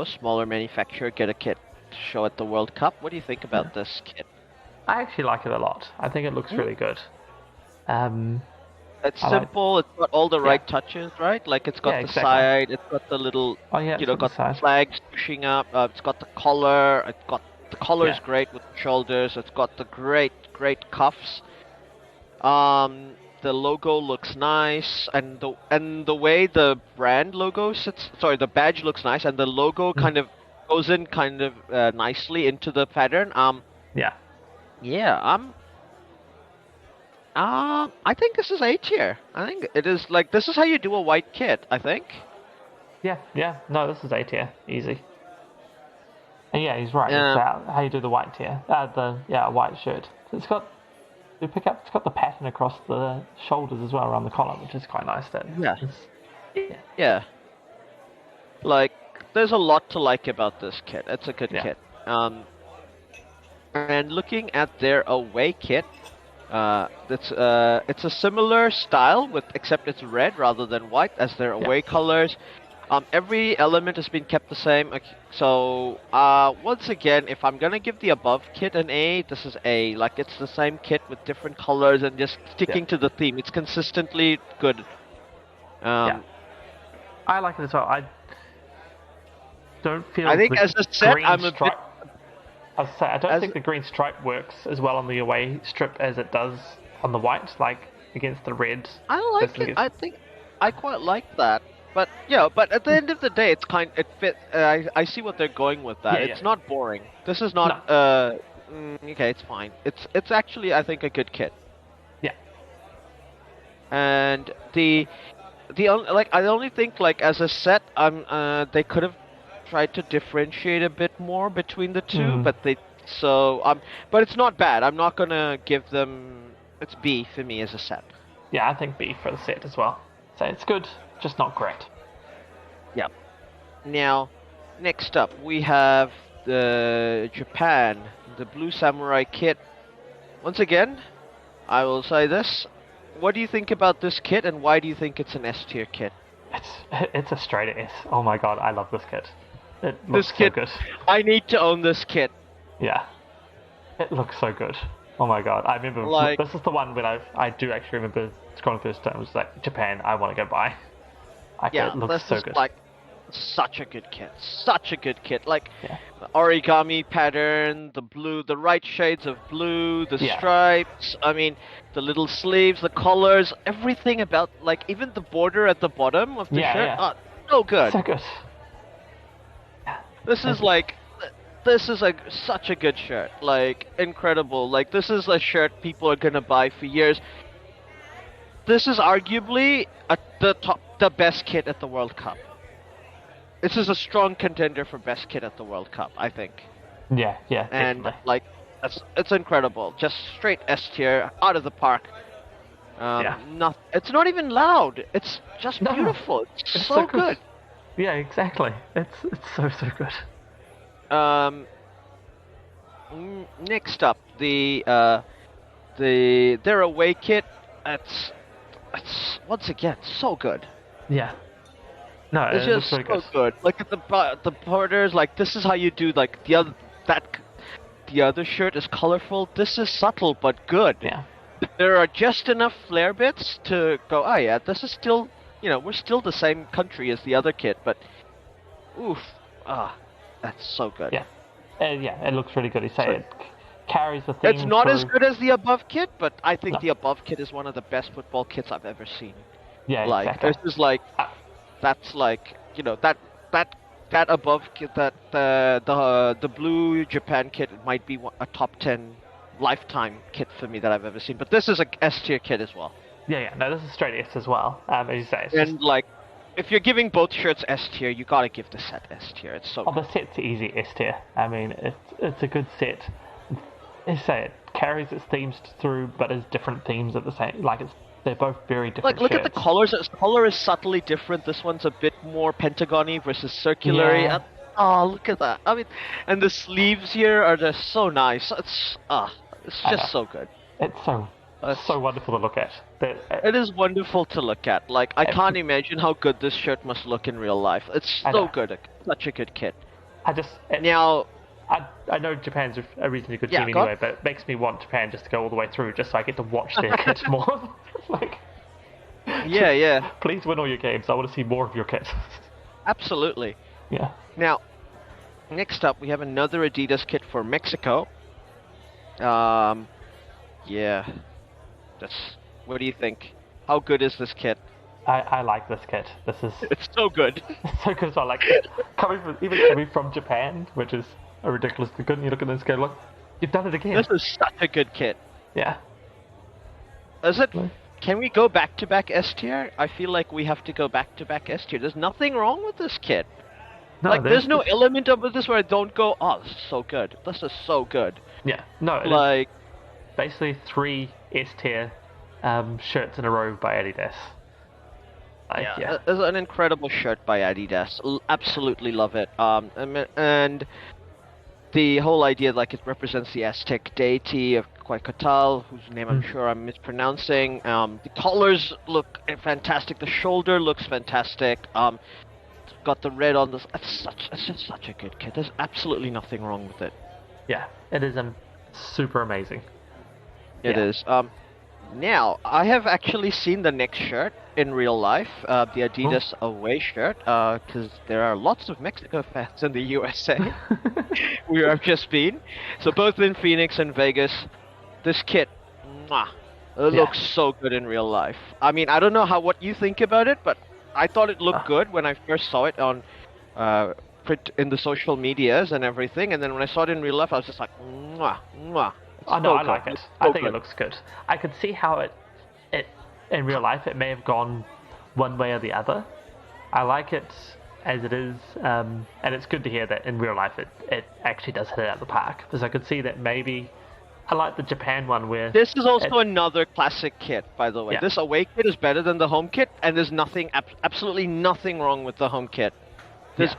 smaller manufacturer get a kit to show at the World Cup. What do you think Yeah. about this kit? I actually like it a lot. I think it looks really good. Um, It's I like. simple. It's got all the Yeah. right touches, right? Like it's got Yeah, the exactly. side. It's got the little, Oh yeah, it's on the got the side. flags pushing up. It's got the collar. It's got the collar is Yeah. great with the shoulders. It's got the great cuffs. The logo looks nice, and the way the brand logo sits. Sorry, the badge looks nice, and the logo kind of goes in kind of nicely into the pattern. Yeah. Yeah, I think this is A tier. I think it is like this is how you do a white kit. I think. Yeah. No, this is A tier, easy. And yeah, he's right. It's Um, how you do the white tier. White shirt. So it's got it's got the pattern across the shoulders as well around the collar, which is quite nice. yeah, Yeah. yeah. Like, there's a lot to like about this kit. It's a good Yeah. kit. And looking at their away kit, it's a similar style with except it's red rather than white as their away colors. Every element has been kept the same. So once again, if I'm gonna give the above kit an A, this is A. Like it's the same kit with different colors and just sticking to the theme. It's consistently good. I like it as well. I don't feel. I think the as a set, green I'm a stripe, bit. I was say, I don't think the green stripe works as well on the away strip as it does on the white, like against the red. I like it. I think I quite like that. But yeah, but at the end of the day, it fit. I see what they're going with that. It's not boring. This is not. Okay, it's fine. It's actually I think a good kit. Yeah. And I only think like as a set, they could have tried to differentiate a bit more between the two, but but it's not bad. I'm not gonna give them. It's B for me as a set. Yeah, I think B for the set as well. So it's good, just not great. Yeah. Now, next up we have the Japan, the Blue Samurai kit. Once again, I will say this. What do you think about this kit, and why do you think it's an S tier kit? It's a straight S. Oh my god, I love this kit. It looks so good. I need to own this kit. Yeah. It looks so good. Oh my god, I remember, this is the one when I do actually remember scrolling through it was like, Japan, I want to go buy. It looks so good. Like, such a good kit. Such a good kit. Like, the origami pattern, the blue, the right shades of blue, the stripes, I mean, the little sleeves, the collars, everything about, like, even the border at the bottom of the shirt. Oh, so good. So good. This is like, such a good shirt. Like, incredible. Like, this is a shirt people are gonna buy for years. This is arguably the best kit at the World Cup. This is a strong contender for best kit at the World Cup, I think. Yeah, and definitely. like, it's incredible. Just straight S tier, out of the park. It's not even loud. It's just beautiful. It's so good. Yeah, exactly. It's so good. Next up, their away kit. It's once again so good. Yeah. No, it's just so good. Like at the borders, like this is how you do like the other shirt is colorful. This is subtle but good. Yeah. There are just enough flare bits to go. Oh yeah, this is still, we're still the same country as the other kit, but that's so good. Yeah. It looks really good. You say it carries the theme. It's not as good as the above kit, but I think the above kit is one of the best football kits I've ever seen. Yeah, like, exactly. This is like, that's like, that above kit, the blue Japan kit might be a top 10 lifetime kit for me that I've ever seen. But this is a S tier kit as well. Yeah. No, this is straight S as well. As you say, like, if you're giving both shirts S tier, you gotta give the set S tier. It's so good. The set's easy S tier. I mean, it's a good set. As you say, it carries its themes through, but has different themes at the same. Like they're both very different. Like, look shirts. at the colors. The color is subtly different. This one's a bit more pentagony versus circular. Yeah. Oh, look at that. I mean, and the sleeves here are just so nice. It's just so good. It's so wonderful to look at. It is wonderful to look at. Like, I can't imagine how good this shirt must look in real life. It's so good. Such a good kit. I know Japan's a reasonably good team anyway, but it makes me want Japan just to go all the way through, just so I get to watch their kit more. Like, yeah. Please win all your games. I want to see more of your kit. Absolutely. Yeah. Now, next up, we have another Adidas kit for Mexico. Yeah. What do you think? How good is this kit? I like this kit. This is It's so good. so good. So I like it. Coming from Japan, which is a ridiculously good. And you look at this kit, look, you've done it again. This is such a good kit. Yeah. Is it? Can we go back to back S tier? I feel like we have to go back to back S tier. There's nothing wrong with this kit. No, like, there's no element of this where I don't go, oh, this is so good. This is so good. Yeah. No. Like, basically 3 S tier shirts in a row by Adidas. yeah, it's an incredible shirt by Adidas. Absolutely love it. And the whole idea, like, it represents the Aztec deity of Qatar, whose name I'm sure I'm mispronouncing. The collars look fantastic. The shoulder looks fantastic. It's got the red on this. It's just such a good kit. There's absolutely nothing wrong with it. Yeah, it is super amazing. It is. Now, I have actually seen the next shirt in real life, the Adidas away shirt, because there are lots of Mexico fans in the USA, where I've just been. So both in Phoenix and Vegas, this kit, looks so good in real life. I mean, I don't know what you think about it, but I thought it looked good when I first saw it on print in the social medias and everything, and then when I saw it in real life, I was just like, Oh no, I like it. I think it looks good. I could see how it in real life it may have gone one way or the other. I like it as it is, and it's good to hear that in real life it actually does hit it out of the park. Because I could see that maybe I like the Japan one where this is also another classic kit, by the way. Yeah. This away kit is better than the home kit, and there's absolutely nothing wrong with the home kit. There's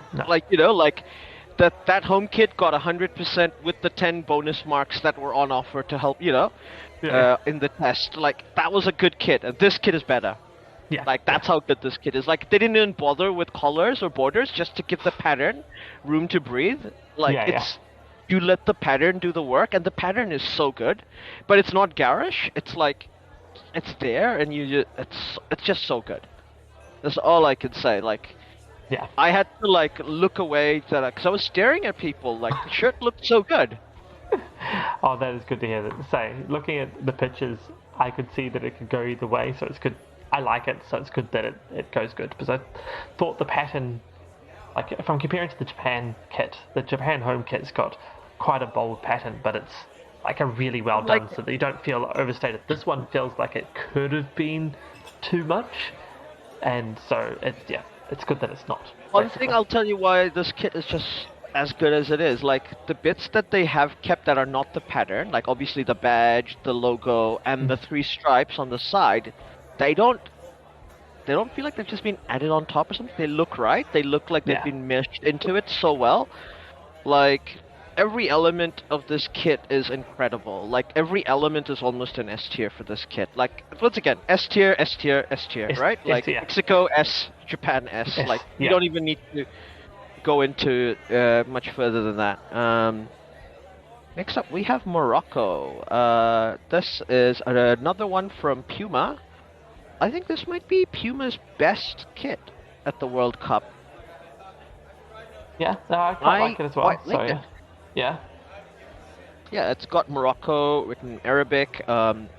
that home kit got 100% with the 10 bonus marks that were on offer to help, in the test. Like, that was a good kit, and this kit is better. Yeah. Like, that's how good this kit is. Like, they didn't even bother with colors or borders just to give the pattern room to breathe. Like, you let the pattern do the work, and the pattern is so good. But it's not garish. It's like, it's there, and it's just so good. That's all I can say. Like, yeah. I had to, like, look away because I was staring at people. Like, the shirt looked so good. Oh, that is good to hear. Looking at the pictures, I could see that it could go either way, so it's good. I like it, so it's good that it goes good. Because I thought the pattern, like, if I'm comparing to the Japan kit, the Japan home kit's got quite a bold pattern, but it's, like, a really well done, so that you don't feel overstated. This one feels like it could have been too much, and so it's good that it's not. One thing I'll tell you why this kit is just as good as it is, like, the bits that they have kept that are not the pattern, like obviously the badge, the logo, and the 3 stripes on the side, they don't feel like they've just been added on top or something. They look right. They look like they've been meshed into it so well. Like, every element of this kit is incredible. Like, every element is almost an S tier for this kit. Like, once again, S tier, S tier, S tier, right? Like, Mexico S, Japan S. Like, you don't even need to go into much further than that. Next up, we have Morocco. This is another one from Puma. I think this might be Puma's best kit at the World Cup. Yeah, no, I quite like it as well. Yeah. Yeah, it's got Morocco written in Arabic. In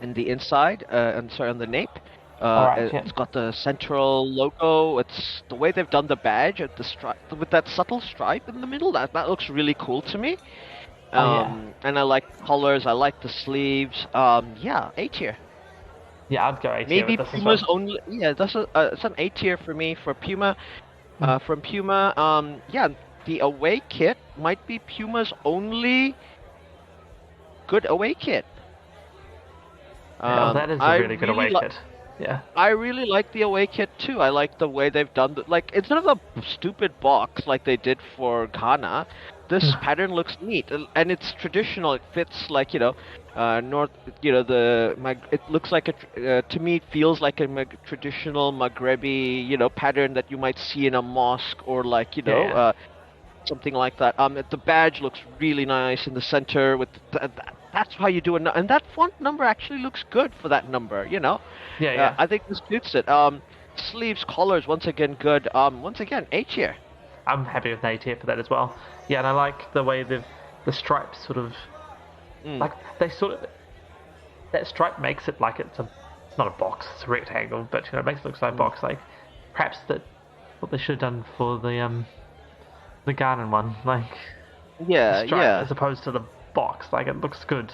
the inside, on the nape. It's got the central logo. It's the way they've done the badge at the stripe with that subtle stripe in the middle. That looks really cool to me. And I like the colors. I like the sleeves. A tier. Yeah, I'd go A tier. Maybe Puma's only. Yeah, it's an A tier for me for Puma. From Puma, the away kit might be Puma's only good away kit. That is a really good away kit. Yeah. I really like the away kit too. I like the way they've done like, instead of a stupid box like they did for Ghana, this pattern looks neat and it's traditional. It fits, like, it looks like to me it feels like a traditional Maghrebi, pattern that you might see in a mosque or, like, something like that. The badge looks really nice in the center with that's how you do it, and that font number actually looks good for that number. I think this suits it. Sleeves, collars, once again good. Once again, A tier. I'm happy with an A tier for that as well. Yeah, and I like the way the stripes sort of like they sort of, that stripe makes it like it's a not a box, it's a rectangle, but it makes it look like a box. Like perhaps that what they should have done for the garden one, like a Yeah, stripe yeah, as opposed to the box. Like it looks good.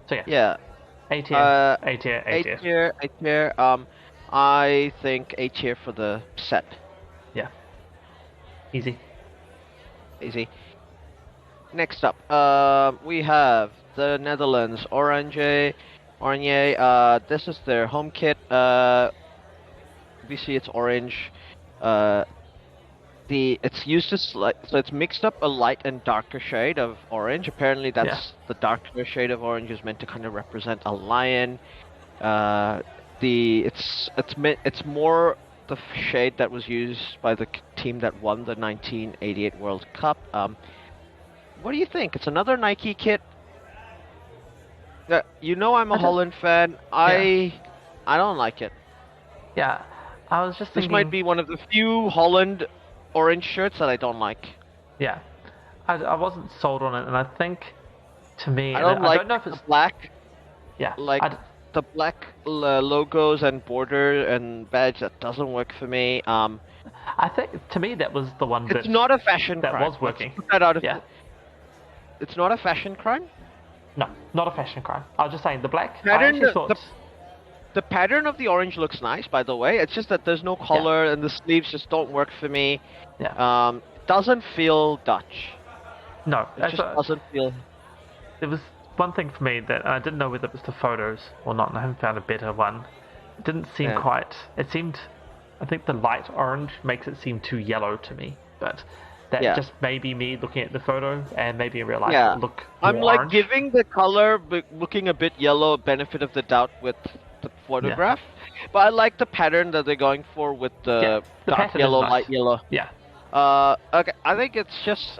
So yeah, yeah. A tier, Uh, A tier, A A tier. tier, A tier. I think A tier for the set. Yeah, easy. Easy. Next up, we have the Netherlands, Oranje. This is their home kit. Obviously it's orange. Uh, it's used as like so it's mixed up a light and darker shade of orange. Apparently, Yeah, that's the darker shade of orange is meant to kind of represent a lion. Uh, it's more the shade that was used by the team that won the 1988 World Cup. What do you think? It's another Nike kit. You know I'm a I don't. Holland fan. Yeah, I don't like it. yeah. I was just This might thinking. be one of the few Holland orange shirts that I don't like. Yeah, I wasn't sold on it, and I think to me, I and don't I like don't know if the it's black, yeah. like the black logos and border and badge. That doesn't work for me. I think to me that was the one It's not a fashion that crime. was Let's working. put that out of. Yeah, It's not a fashion crime. no, not a fashion crime. I was just saying the black. I Pattern actually thought. the pattern of the orange looks nice, by the way. It's just that there's no Yeah, color and the sleeves just don't work for me. yeah. It doesn't feel Dutch. No, It just doesn't feel. there was one thing for me that I didn't know whether it was the photos or not, and I haven't found a better one. It didn't seem Yeah. quite. It seemed. I think the light orange makes it seem too yellow to me, but that Yeah. just may be me looking at the photo, and maybe in real life Yeah. it look I'm more like orange. giving the color looking a bit yellow benefit of the doubt with the Yeah, photograph, but I like the pattern that they're going for with yeah. the The dark pattern is yellow, nice. light yellow. Yeah, Okay, I think it's just.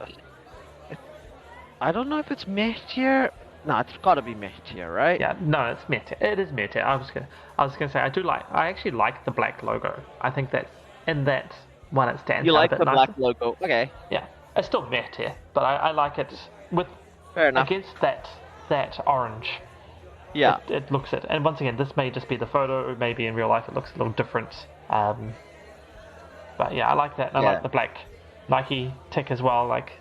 I don't know if it's meh tier. No, it's gotta be meh tier, right? yeah. No, it's meta. It is meta. I was gonna say I actually like the black logo. I think that in that one it stands You out a like bit the black nicer. logo? Okay, Yeah, it's still meta, but I like it with fair enough. against that orange. Yeah, It looks it, and once again, this may just be the photo. Or maybe in real life it looks a little different. But yeah, I like that. And I yeah, like the black Nike tick as well. Like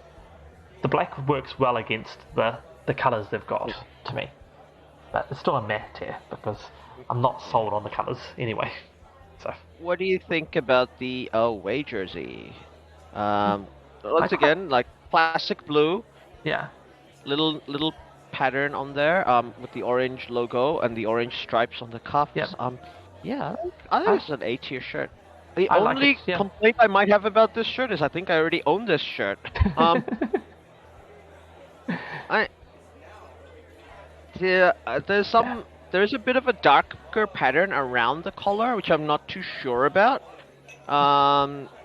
the black works well against the colors they've got yeah. to me. But it's still a meh tier because I'm not sold on the colors anyway. So What do you think about the away jersey? Um, I once quite again, like classic blue, yeah little pattern on there, with the orange logo and the orange stripes on the yeah cuffs. Yeah, I think I it's an A tier shirt. The I like it only yeah. complaint I might have about this shirt is I think I already own this shirt. Um, I Yeah, Yeah. there's a bit of a darker pattern around the collar, which I'm not too sure about.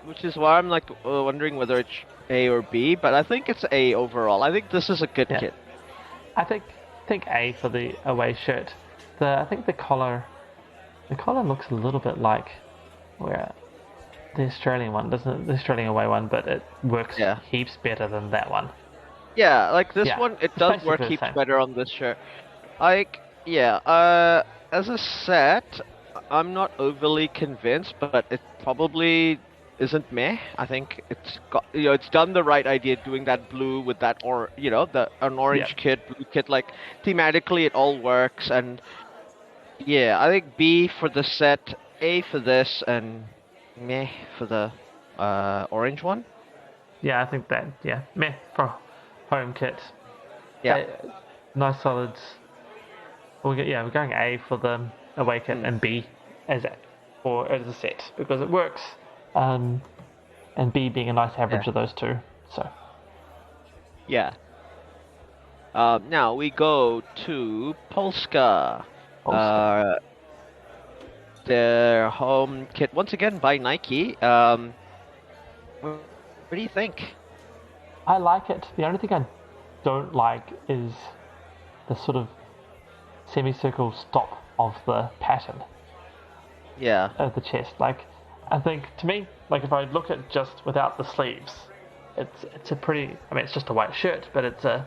Which is why I'm like wondering whether it's A or B, but I think it's A overall. I think this is a good Yeah. kit. I think A for the away shirt. I think the collar looks a little bit like where the Australian one doesn't it? The Australian away one, but it works Yeah. heaps better than that one. Yeah, like this Yeah, one, it it's does work basically the heaps same. better on this shirt. Like, yeah, as a set, I'm not overly convinced, but it probably isn't meh. I think it's got, it's done the right idea doing that blue with that, or, an Yeah, orange kit, blue kit, like, thematically it all works, and yeah, I think B for the set, A for this, and meh for the, orange one. yeah, I think that yeah, meh for home kit. Yeah. Uh, nice solids. We're going A for the away kit Mm. and B as a set because it works. And B being a nice Yeah. average of those two. So Yeah. Now we go to Polska. Polska. Their home kit once again by Nike. What do you think? I like it. The only thing I don't like is the sort of semicircle stop of the pattern Yeah. of the chest. Like, I think to me, like if I look at just without the sleeves, it's a pretty. I mean, it's just a white shirt, but it's a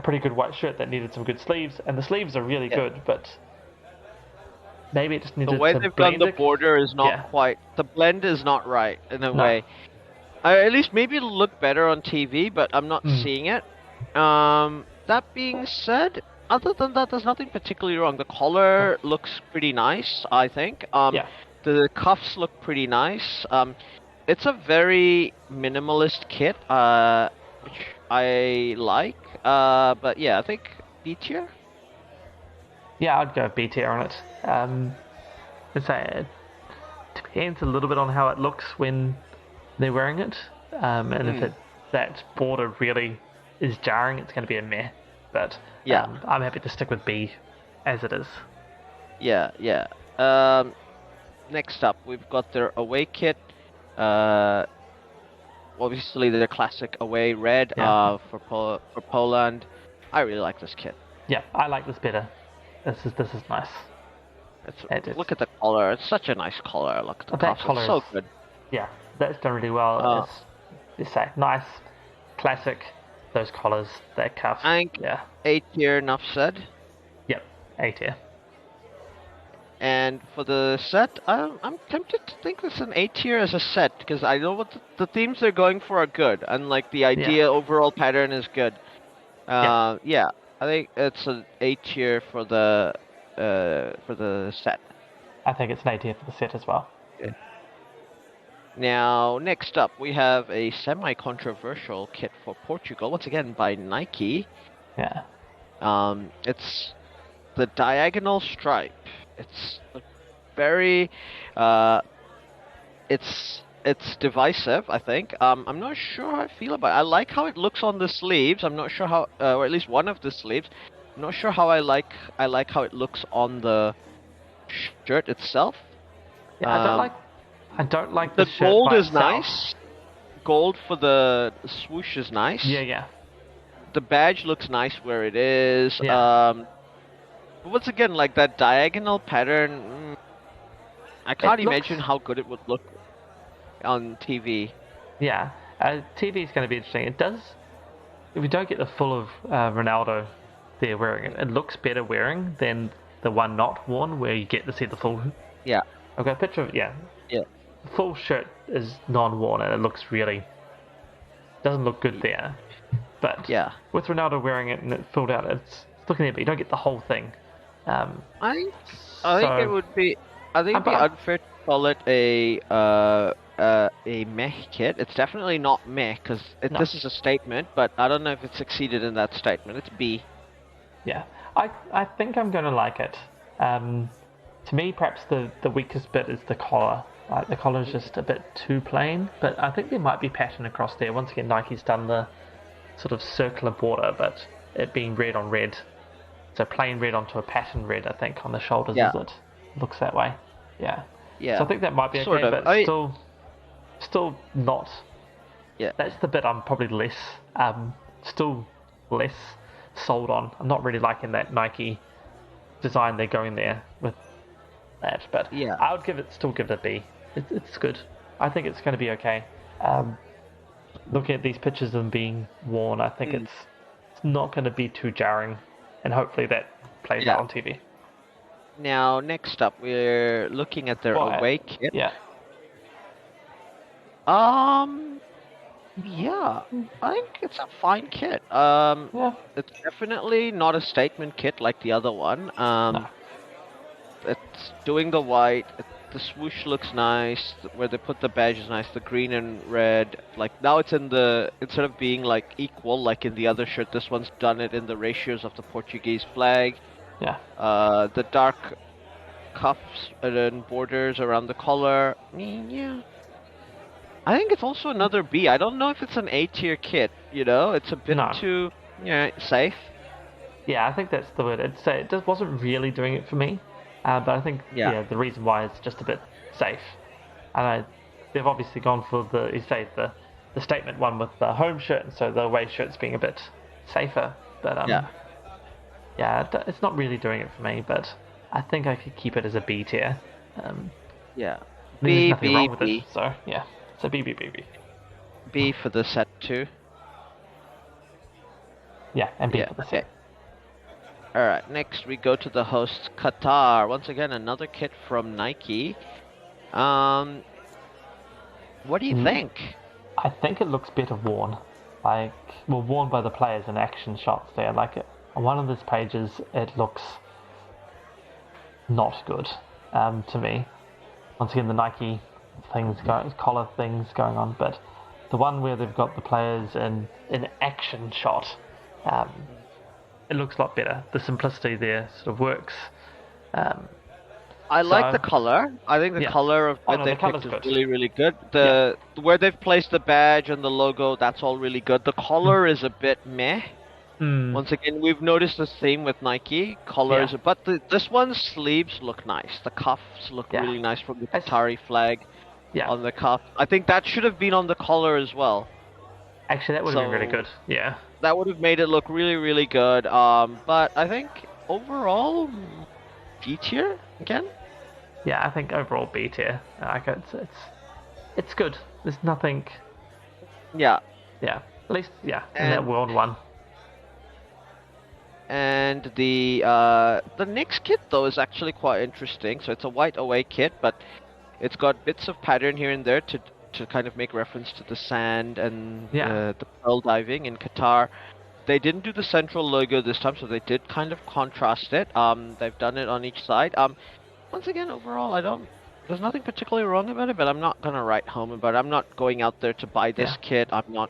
pretty good white shirt that needed some good sleeves, and the sleeves are really Yeah. good. But maybe it just The needed way to they've done blend the it. border is not Yeah. quite. The blend is not right in a No. way. At least maybe it'll look better on TV, but I'm not seeing it. That being said, other than that, there's nothing particularly wrong. The collar looks pretty nice, I think. Yeah. The cuffs look pretty nice. It's a very minimalist kit, which I like. But yeah, I think B tier. Yeah, I'd go B tier on it. I'd say it depends a little bit on how it looks when they're wearing it, and if that border really is jarring, it's going to be a meh. But Yeah, I'm happy to stick with B as it is. yeah. Um, Next up, we've got their away kit. Uh, Obviously the classic away red. Yeah. For Poland. I really like this kit. Yeah, I like this better. This is nice. Look at the collar. It's such a nice collar. Look at the cuffs. It's so good. Yeah, that's done really well. It's say nice, classic. Those collars, that cuff. I think yeah. A tier, enough said. Yep, A tier. And for the set, I'm tempted to think it's an A tier as a set because I know what the themes they're going for are good, and like the idea overall pattern is good. Yeah, I think it's an A tier for the set. I think it's an A tier for the set as well. Yeah. Now, next up, we have a semi-controversial kit for Portugal, once again by Nike. Yeah. It's the diagonal stripe. It's very, it's divisive, I think. I'm not sure how I feel about it. I like how it looks on the sleeves. I'm not sure how, or at least one of the sleeves. I'm not sure how I like how it looks on the shirt itself. Yeah, I don't like the shirt gold by is itself. nice. Gold for the swoosh is nice. Yeah. The badge looks nice where it is. Yeah. But once again, like that diagonal pattern, I can't imagine how good it would look on TV. Yeah, TV is going to be interesting. It does. If we don't get the full of Ronaldo there wearing it, it looks better wearing than the one not worn where you get to see the full. Yeah. I've got a picture of Yeah. The full shirt is non-worn and it looks doesn't look good there. But with Ronaldo wearing it and it filled out, it's looking at it, but you don't get the whole thing. I think it would be. I think it'd be unfair to call it a meh kit. It's definitely not meh because this is a statement, but I don't know if it succeeded in that statement. It's B. Yeah, I think I'm going to like it. To me, perhaps the weakest bit is the collar. Like the collar is just a bit too plain, but I think there might be pattern across there. Once again, Nike's done the sort of circular border, but it being red on red. So plain red onto a pattern red, I think, on the shoulders, is it? Looks that way. Yeah. Yeah. So I think that might be okay, but still not. Yeah. That's the bit I'm probably still less sold on. I'm not really liking that Nike design they're going there with that, but I would still give it a B. It's good. I think it's going to be okay. Looking at these pictures of them being worn, I think it's not going to be too jarring, and hopefully that plays out on TV. Now, next up, we're looking at their away kit. Yeah. Yeah, I think it's a fine kit. It's definitely not a statement kit like the other one. No. It's doing the white. The swoosh looks nice. Where they put the badge is nice. The green and red. Like now it's instead of being like equal like in the other shirt, this one's done it in the ratios of the Portuguese flag. Yeah. The dark cuffs and borders around the collar. Yeah. I think it's also another B. I don't know if it's an A tier kit. It's a bit too safe. Yeah, I think that's the word. It just wasn't really doing it for me. But I think the reason why is just a bit safe. And they've obviously gone for the statement one with the home shirt, and so the away shirt's being a bit safer. But it's not really doing it for me. But I think I could keep it as a B tier. There's nothing wrong with it. So yeah, it's a B. B for the set too. Yeah, and B for the set. Alright, next we go to the host Qatar. Once again, another kit from Nike. Um, what do you think? I think it looks better worn. Like, well, worn by the players in action shots there. Like, on one of these pages, it looks not good to me. Once again, the Nike collar things going on, but the one where they've got the players in action shot, it looks a lot better. The simplicity there sort of works. I like the color. I think the color of what they've picked is really, really good. Where they've placed the badge and the logo, that's all really good. The collar is a bit meh. Once again, we've noticed the same with Nike. Colors, but this one's sleeves look nice. The cuffs look really nice from the Qatari flag on the cuff. I think that should have been on the collar as well. Actually, that would have been really good. Yeah. That would have made it look really, really good. But I think overall, B tier again. Yeah, I think overall B tier. Like it's good. There's nothing. Yeah. Yeah. At least in that world one. And the next kit though is actually quite interesting. So it's a white away kit, but it's got bits of pattern here and there to kind of make reference to the sand and the pearl diving in Qatar. They didn't do the central logo this time, so they did kind of contrast it. They've done it on each side. Once again, overall, there's nothing particularly wrong about it, but I'm not gonna write home about it. I'm not going out there to buy this kit. I'm not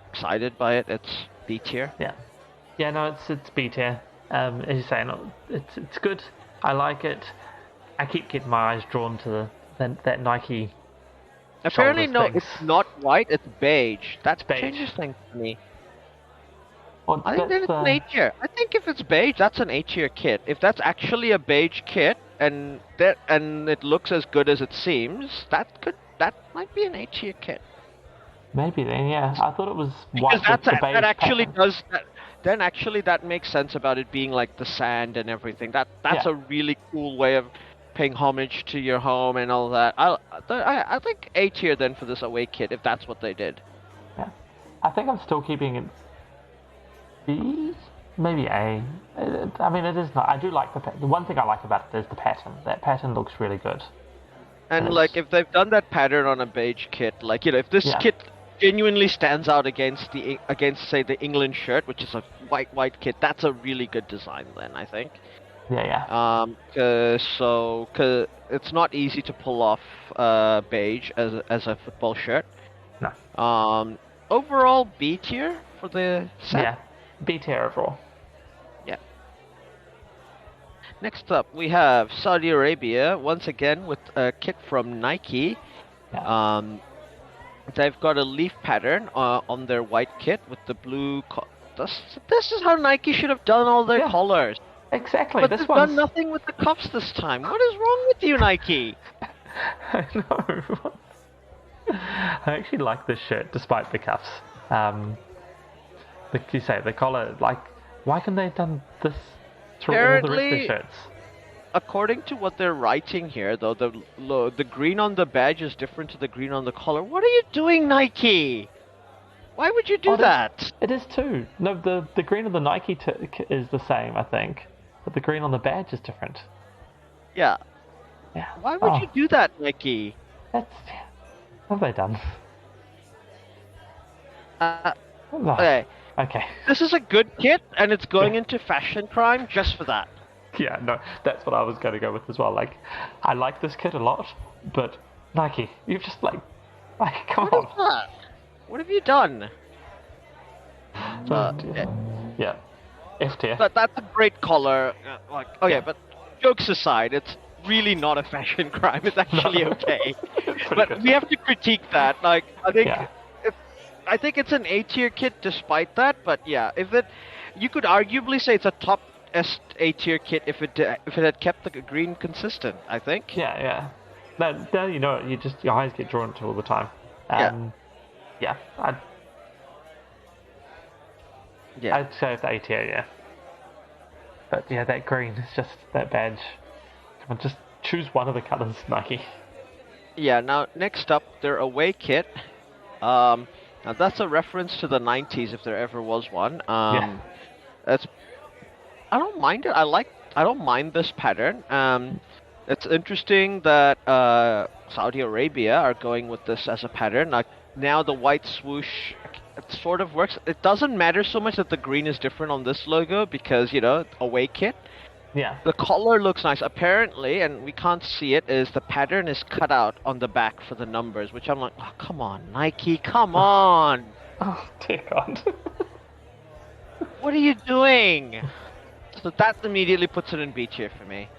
excited by it. It's B tier. Yeah. Yeah, no, it's B tier. As you say, it's good. I like it. I keep getting my eyes drawn to that Nike. Apparently, no, things. It's not white. It's beige. That beige. changes things for me. Well, I think it's an A tier. I think if it's beige, that's an A tier kit. If that's actually a beige kit and it looks as good as it seems, that might be an A tier kit. Maybe then, yeah. I thought it was white. Because that actually does that. Then actually that makes sense about it being like the sand and everything. That's a really cool way of paying homage to your home and all that. I think A tier then for this away kit if that's what they did. Yeah, I think I'm still keeping it B, maybe A. I mean, it is not. I do like the one thing I like about it is the pattern. That pattern looks really good. And like if they've done that pattern on a beige kit, like if this kit genuinely stands out against say the England shirt, which is a white kit, that's a really good design then I think. Yeah. Cause it's not easy to pull off beige as a football shirt. No. Overall B tier for the set. Yeah. B tier overall. Yeah. Next up we have Saudi Arabia once again with a kit from Nike. Yeah. They've got a leaf pattern on their white kit with the blue. This is how Nike should have done all their colors. Exactly. But they've done nothing with the cuffs this time. What is wrong with you, Nike? I know. I actually like this shirt despite the cuffs. Like you say, the collar. Like, why can't they have done this through all the rest of the shirts? According to what they're writing here, though, the green on the badge is different to the green on the collar. What are you doing, Nike? Why would you do that? It is too. No, the green of the Nike is the same, I think, but the green on the badge is different. Yeah. Yeah. Why would you do that, Nike? What have they done? Okay. Okay. This is a good kit, and it's going into fashion crime just for that. Yeah, no, that's what I was going to go with as well. Like, I like this kit a lot, but Nike, you've just come on. What have you done? Yeah, F tier. But that's a great color. But jokes aside, it's really not a fashion crime. It's actually okay. But good. We have to critique that. Like, I think it's an A tier kit despite that. But yeah, you could arguably say it's a top A tier kit if it had kept the green consistent. I think. Yeah. Now you know it. Your eyes get drawn to all the time. Yeah. I'd say it's A tier. Yeah. But yeah, that green is just that badge. Come on, just choose one of the colors, Nike. Yeah. Now next up, their away kit. Now that's a reference to the 90s if there ever was one. I don't mind it. I don't mind this pattern. It's interesting that Saudi Arabia are going with this as a pattern. Like now the white swoosh, it sort of works. It doesn't matter so much that the green is different on this logo because away kit. Yeah. The color looks nice. Apparently, and we can't see it, is the pattern is cut out on the back for the numbers, which I'm like, oh, come on, Nike, come on. Oh dear God. What are you doing? So that immediately puts it in B tier for me.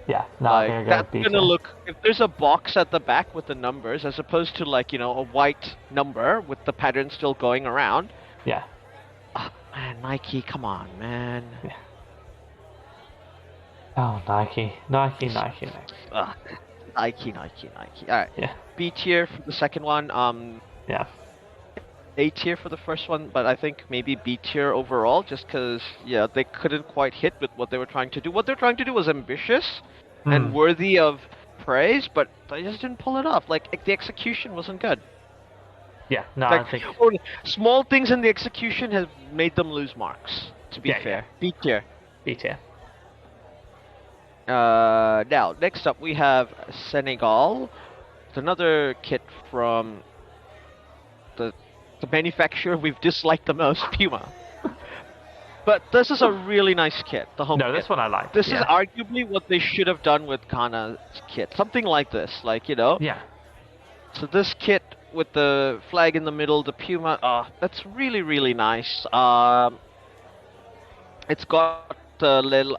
Yeah, no, Like, I'm gonna that's go B gonna tier. look, if there's a box at the back with the numbers, as opposed to like, a white number with the pattern still going around. Yeah. Oh, man, Nike, come on, man. Yeah. Oh, Nike. Nike. Ugh. Nike. Alright. Yeah. B tier for the second one, Yeah. A tier for the first one, but I think maybe B tier overall, just because, yeah, they couldn't quite hit with what they were trying to do. What they're trying to do was ambitious and worthy of praise, but they just didn't pull it off. Like, the execution wasn't good. Yeah, no, Like, I think... small things in the execution have made them lose marks, to be fair. Yeah. B tier. B tier. Now, next up we have Senegal. It's another kit from the manufacturer we've disliked the most, Puma. But this is a really nice kit, the home kit. This one I like. This is arguably what they should have done with Ghana's kit. Something like this, like, Yeah. So this kit with the flag in the middle, the Puma, that's really, really nice. It's got the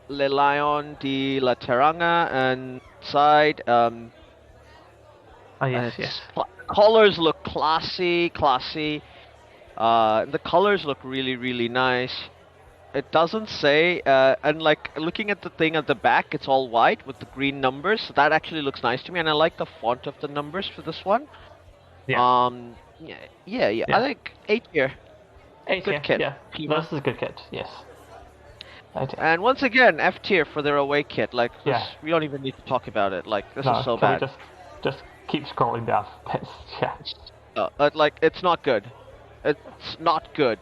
Le Lion de la Teranga and side. Oh, yes. Colors look classy. The colors look really, really nice. It doesn't say, and like looking at the thing at the back, it's all white with the green numbers. So that actually looks nice to me, and I like the font of the numbers for this one. Yeah. Yeah. I think A tier. Good kit. Yeah. This is a good kit. Yes. And once again, F tier for their away kit. Like, we don't even need to talk about it. Like, this is so bad. We just keep scrolling down. Like, it's not good. It's not good.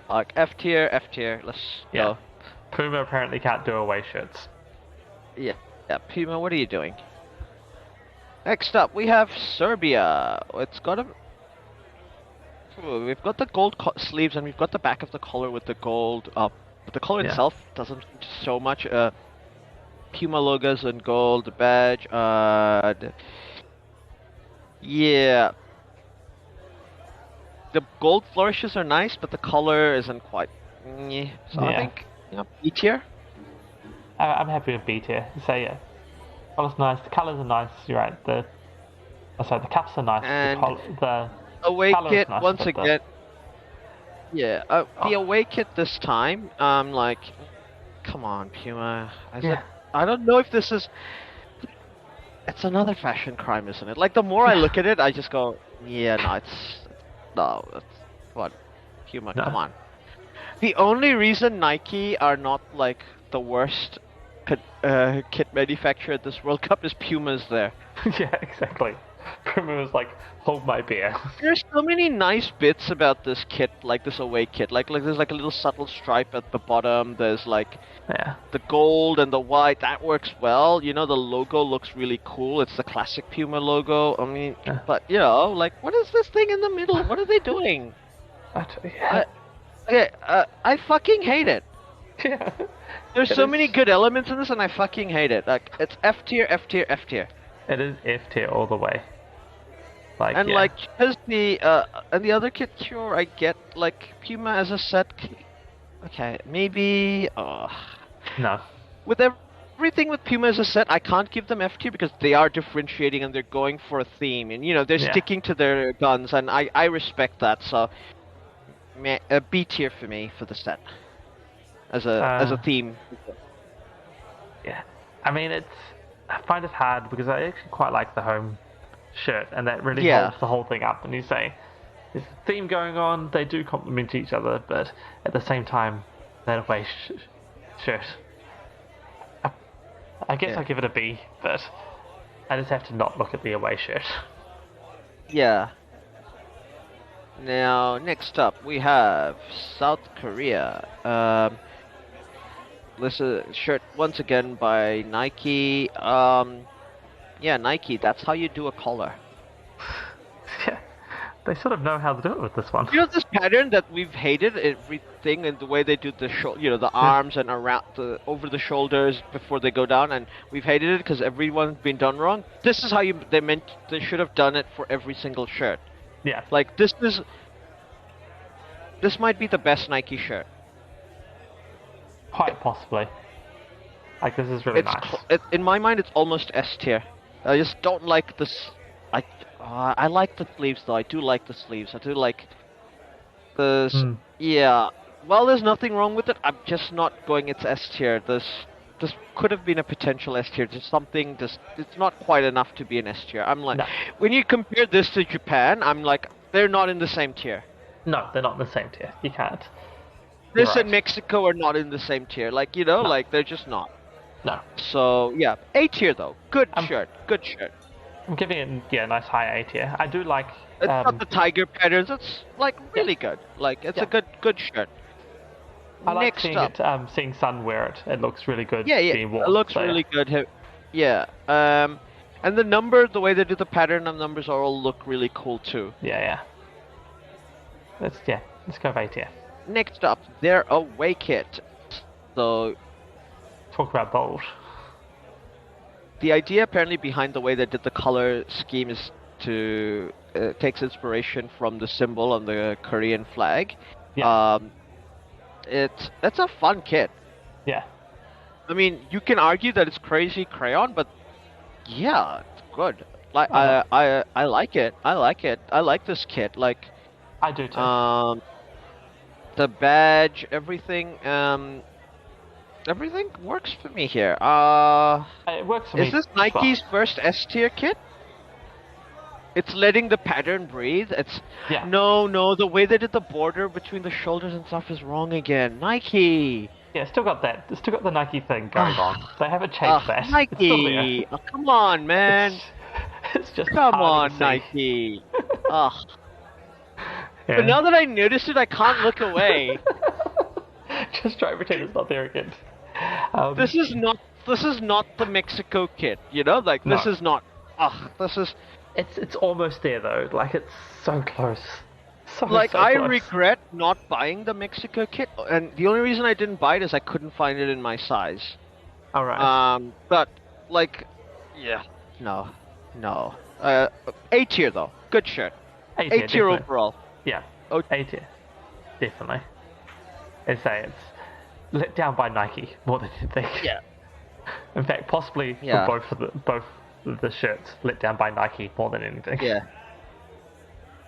Like, F tier. Let's go. Puma apparently can't do away shirts. Yeah, Puma, what are you doing? Next up, we have Serbia. It's got a... We've got the gold sleeves, and we've got the back of the collar with the gold up. But the color itself doesn't show much. Puma logos in gold, the badge, yeah. The gold flourishes are nice, but the color isn't quite. So I think B tier. I'm happy with B tier. So yeah, color's nice. The colors are nice. You're right. The caps are nice. And the away kit nice, once again. The away kit this time. Like, come on, Puma. I don't know if this is. It's another fashion crime, isn't it? Like, the more I look at it, I just go, what? Puma, come on. The only reason Nike are not, like, the worst kit manufacturer at this World Cup is Puma's there. Yeah, exactly. Puma was like, hold my beer. There's so many nice bits about this kit, like this away kit. Like there's like a little subtle stripe at the bottom. There's like the gold and the white. That works well. The logo looks really cool. It's the classic Puma logo. I mean, but like, what is this thing in the middle? What are they doing? I fucking hate it. Yeah. There's so many good elements in this, and I fucking hate it. Like, it's F tier. It is F tier all the way. Like, and like, because the and the other kit, sure, I get like Puma as a set. Okay, maybe. No. With everything with Puma as a set, I can't give them F tier because they are differentiating and they're going for a theme, and they're sticking to their guns, and I respect that. So, a B tier for me for the set as a theme. Yeah, I mean I find it hard because I actually quite like the home shirt, and that really holds the whole thing up. And you say there's a theme going on; they do complement each other, but at the same time, that away shirt. I guess I'll give it a B, but I just have to not look at the away shirt. Yeah. Now, next up, we have South Korea. This is a shirt once again by Nike. Yeah, Nike. That's how you do a collar. Yeah, they sort of know how to do it with this one. You know this pattern that we've hated everything and the way they do the the arms and around over the shoulders before they go down, and we've hated it because everyone's been done wrong. This is how they should have done it for every single shirt. Yeah. Like this might be the best Nike shirt. Quite possibly. Like, this is really nice. In my mind, it's almost S tier. I just don't like this. I like the sleeves though. I do like the sleeves. I do like this. Yeah. Well, there's nothing wrong with it. I'm just not going. It's S tier. This could have been a potential S tier. Just something. It's not quite enough to be an S tier. I'm like, No. when you compare this to Japan, I'm like, they're not in the same tier. No, they're not in the same tier. You can't. This and Mexico are not in the same tier. Like, you know, like they're just not. No. So yeah, A tier though. Good shirt. Good shirt. I'm giving it a nice high A tier. I do like. It's not the tiger patterns. It's like really good. Like it's a good shirt. I like Next seeing up, seeing Sun wear it. It looks really good. yeah, being worn, it looks really good. Yeah. And the way they do the pattern of numbers all look really cool too. Yeah. Let's go with A tier. Next up, their away kit. So Talk about bold. the idea apparently behind the way they did the color scheme is to takes inspiration from the symbol on the Korean flag. Yeah. It's a fun kit. Yeah. I mean, you can argue that it's crazy crayon, but yeah, it's good. Like I like it. I like it. I like this kit. Like I do too. The badge, everything. Everything works for me here. It works for me. Is this Nike's first S tier kit? It's letting the pattern breathe. No. The way they did the border between the shoulders and stuff is wrong again. Nike. Yeah, still got that. Still got the Nike thing going on. They haven't changed that. Nike. Oh, come on, man. It's just come on, Nike. Ugh. Yeah. But now that I noticed it, I can't look away. Just try to pretend it's not there again. This is not the Mexico kit, you know? Like this is not. This is. It's almost there though. Like it's so close. So close. I regret not buying the Mexico kit, and the only reason I didn't buy it is I couldn't find it in my size. All right. But like, yeah, no. A tier though, good shirt. A tier overall. Yeah. A tier, definitely. It's let down by Nike more than you think. Yeah. In fact, possibly for both of the shirts, let down by Nike more than anything. Yeah.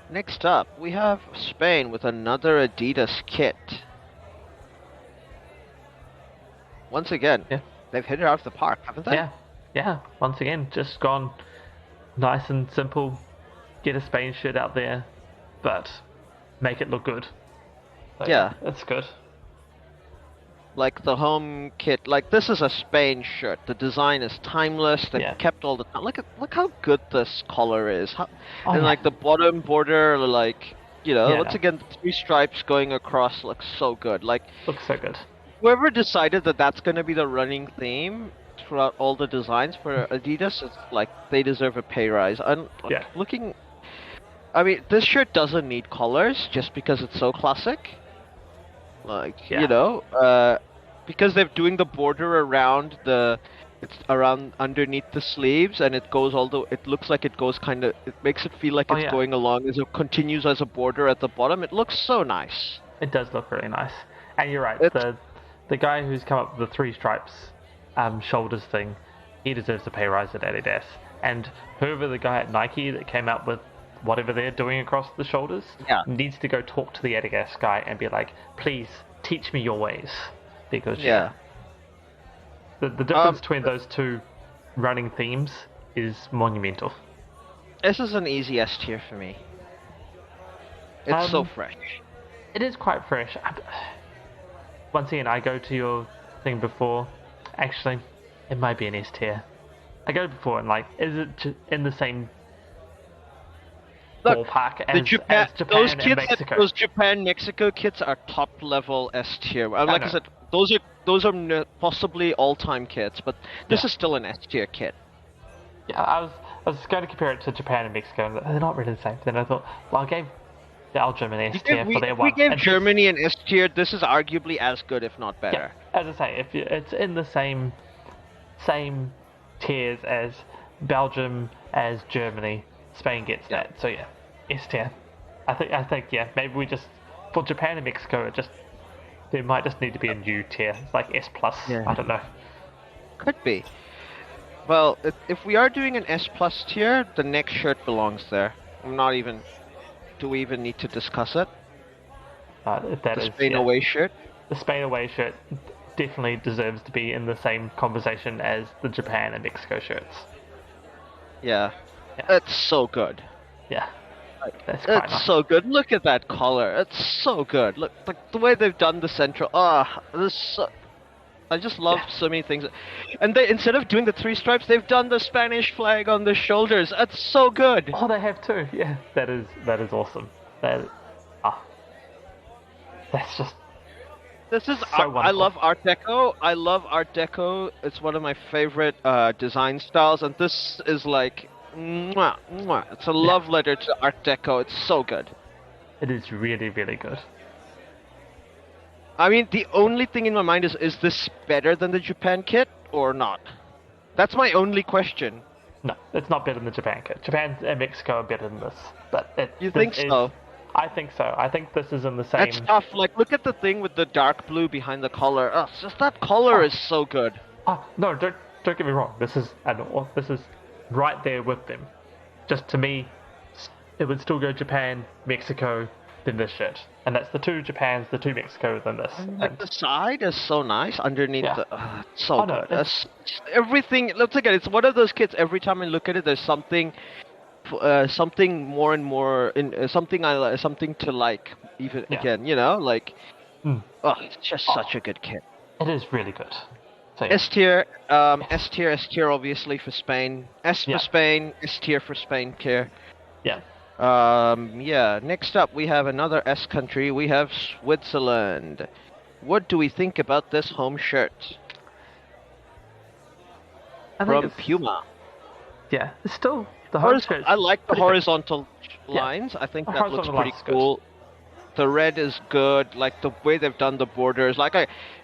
Next up, we have Spain with another Adidas kit. Once again, they've hit it out of the park, haven't they? Yeah. Once again, just gone nice and simple. Get a Spain shirt out there, but make it look good. So, yeah, that's good. Like the home kit, like this is a Spain shirt. The design is timeless. They've kept all the time. Look how good this collar is. Like the bottom border, like once again, the 3 stripes going across looks so good. Like looks so good. Whoever decided that that's going to be the running theme throughout all the designs for Adidas, it's like they deserve a pay rise. Looking, I mean, this shirt doesn't need collars just because it's so classic. Like because they're doing the border around it's around underneath the sleeves, and it goes it looks like it goes it makes it feel like it's going along as it continues as a border at the bottom. It looks so nice. It does look really nice, and you're right. The guy who's come up with the 3 stripes shoulders thing, he deserves a pay rise at Adidas. And whoever the guy at Nike that came up with whatever they're doing across the shoulders needs to go talk to the Adidas guy and be like, please teach me your ways, because the difference between those 2 running themes is monumental. This is an easy S tier for me. It's so fresh. It is quite fresh. Once again, I go to your thing before. Actually, it might be an S tier. I go before and like, is it in the same ballpark as Japan and Mexico? Those Japan-Mexico kits are top level S tier. Like I said, those are those are possibly all-time kits, but this Yeah. is still an S tier kit. Yeah, I was going to compare it to Japan and Mexico, and they're not really the same. Then I thought, well, I gave Belgium an S tier for their If we one, gave and this, Germany an S tier, this is arguably as good, if not yeah, better. as I say, if it's in the same tiers as Belgium, as Germany, Spain gets that. So yeah, S tier. I think yeah, maybe we just for Japan and Mexico, there might just need to be a new tier. It's like S plus. Yeah. I don't know. Could be. Well, if we are doing an S plus tier, the next shirt belongs there. I'm not even. Do we even need to discuss it? If that The is Spain away shirt. the Spain away shirt definitely deserves to be in the same conversation as the Japan and Mexico shirts. Yeah. Yeah. It's so good. Yeah, that's quite It's nice. so good. Look at that collar. It's so good. Look, like the way they've done the central. This so. I just love so many things. And they instead of doing the 3 stripes, they've done the Spanish flag on the shoulders. That's so good. Oh, they have too. Yeah, that is awesome. That that's just This is so I wonderful. love Art Deco. I love Art Deco. It's one of my favorite design styles, and this is like, mwah, mwah. It's a love letter to Art Deco. It's so good. It is really, really good. I mean, the only thing in my mind is this better than the Japan kit or not? That's my only question. No, it's not better than the Japan kit. Japan and Mexico are better than this, but You think so? I think so. I think this is in the same. That's tough. Like, look at the thing with the dark blue behind the collar. Oh, it's just that collar is so good. Oh no! Don't get me wrong. This is right there with them. Just to me, it would still go Japan, Mexico, then this shirt, and that's the 2 Japans, the 2 Mexico, then this. Like the side is so nice underneath Yeah. the. It's so no, good. Everything. Look at it. It's one of those kits. Every time I look at it, there's something more and more in something to like. Even again, like. Oh, it's just such a good kit. It is really good. So, yeah. S tier, S tier, obviously for Spain. S for Spain, S tier for Spain tier. Yeah. Next up we have another S country. We have Switzerland. What do we think about this home shirt? From Puma. Yeah, it's still the home shirt. I like the horizontal lines. I think that looks pretty cool. The red is good, like the way they've done the borders.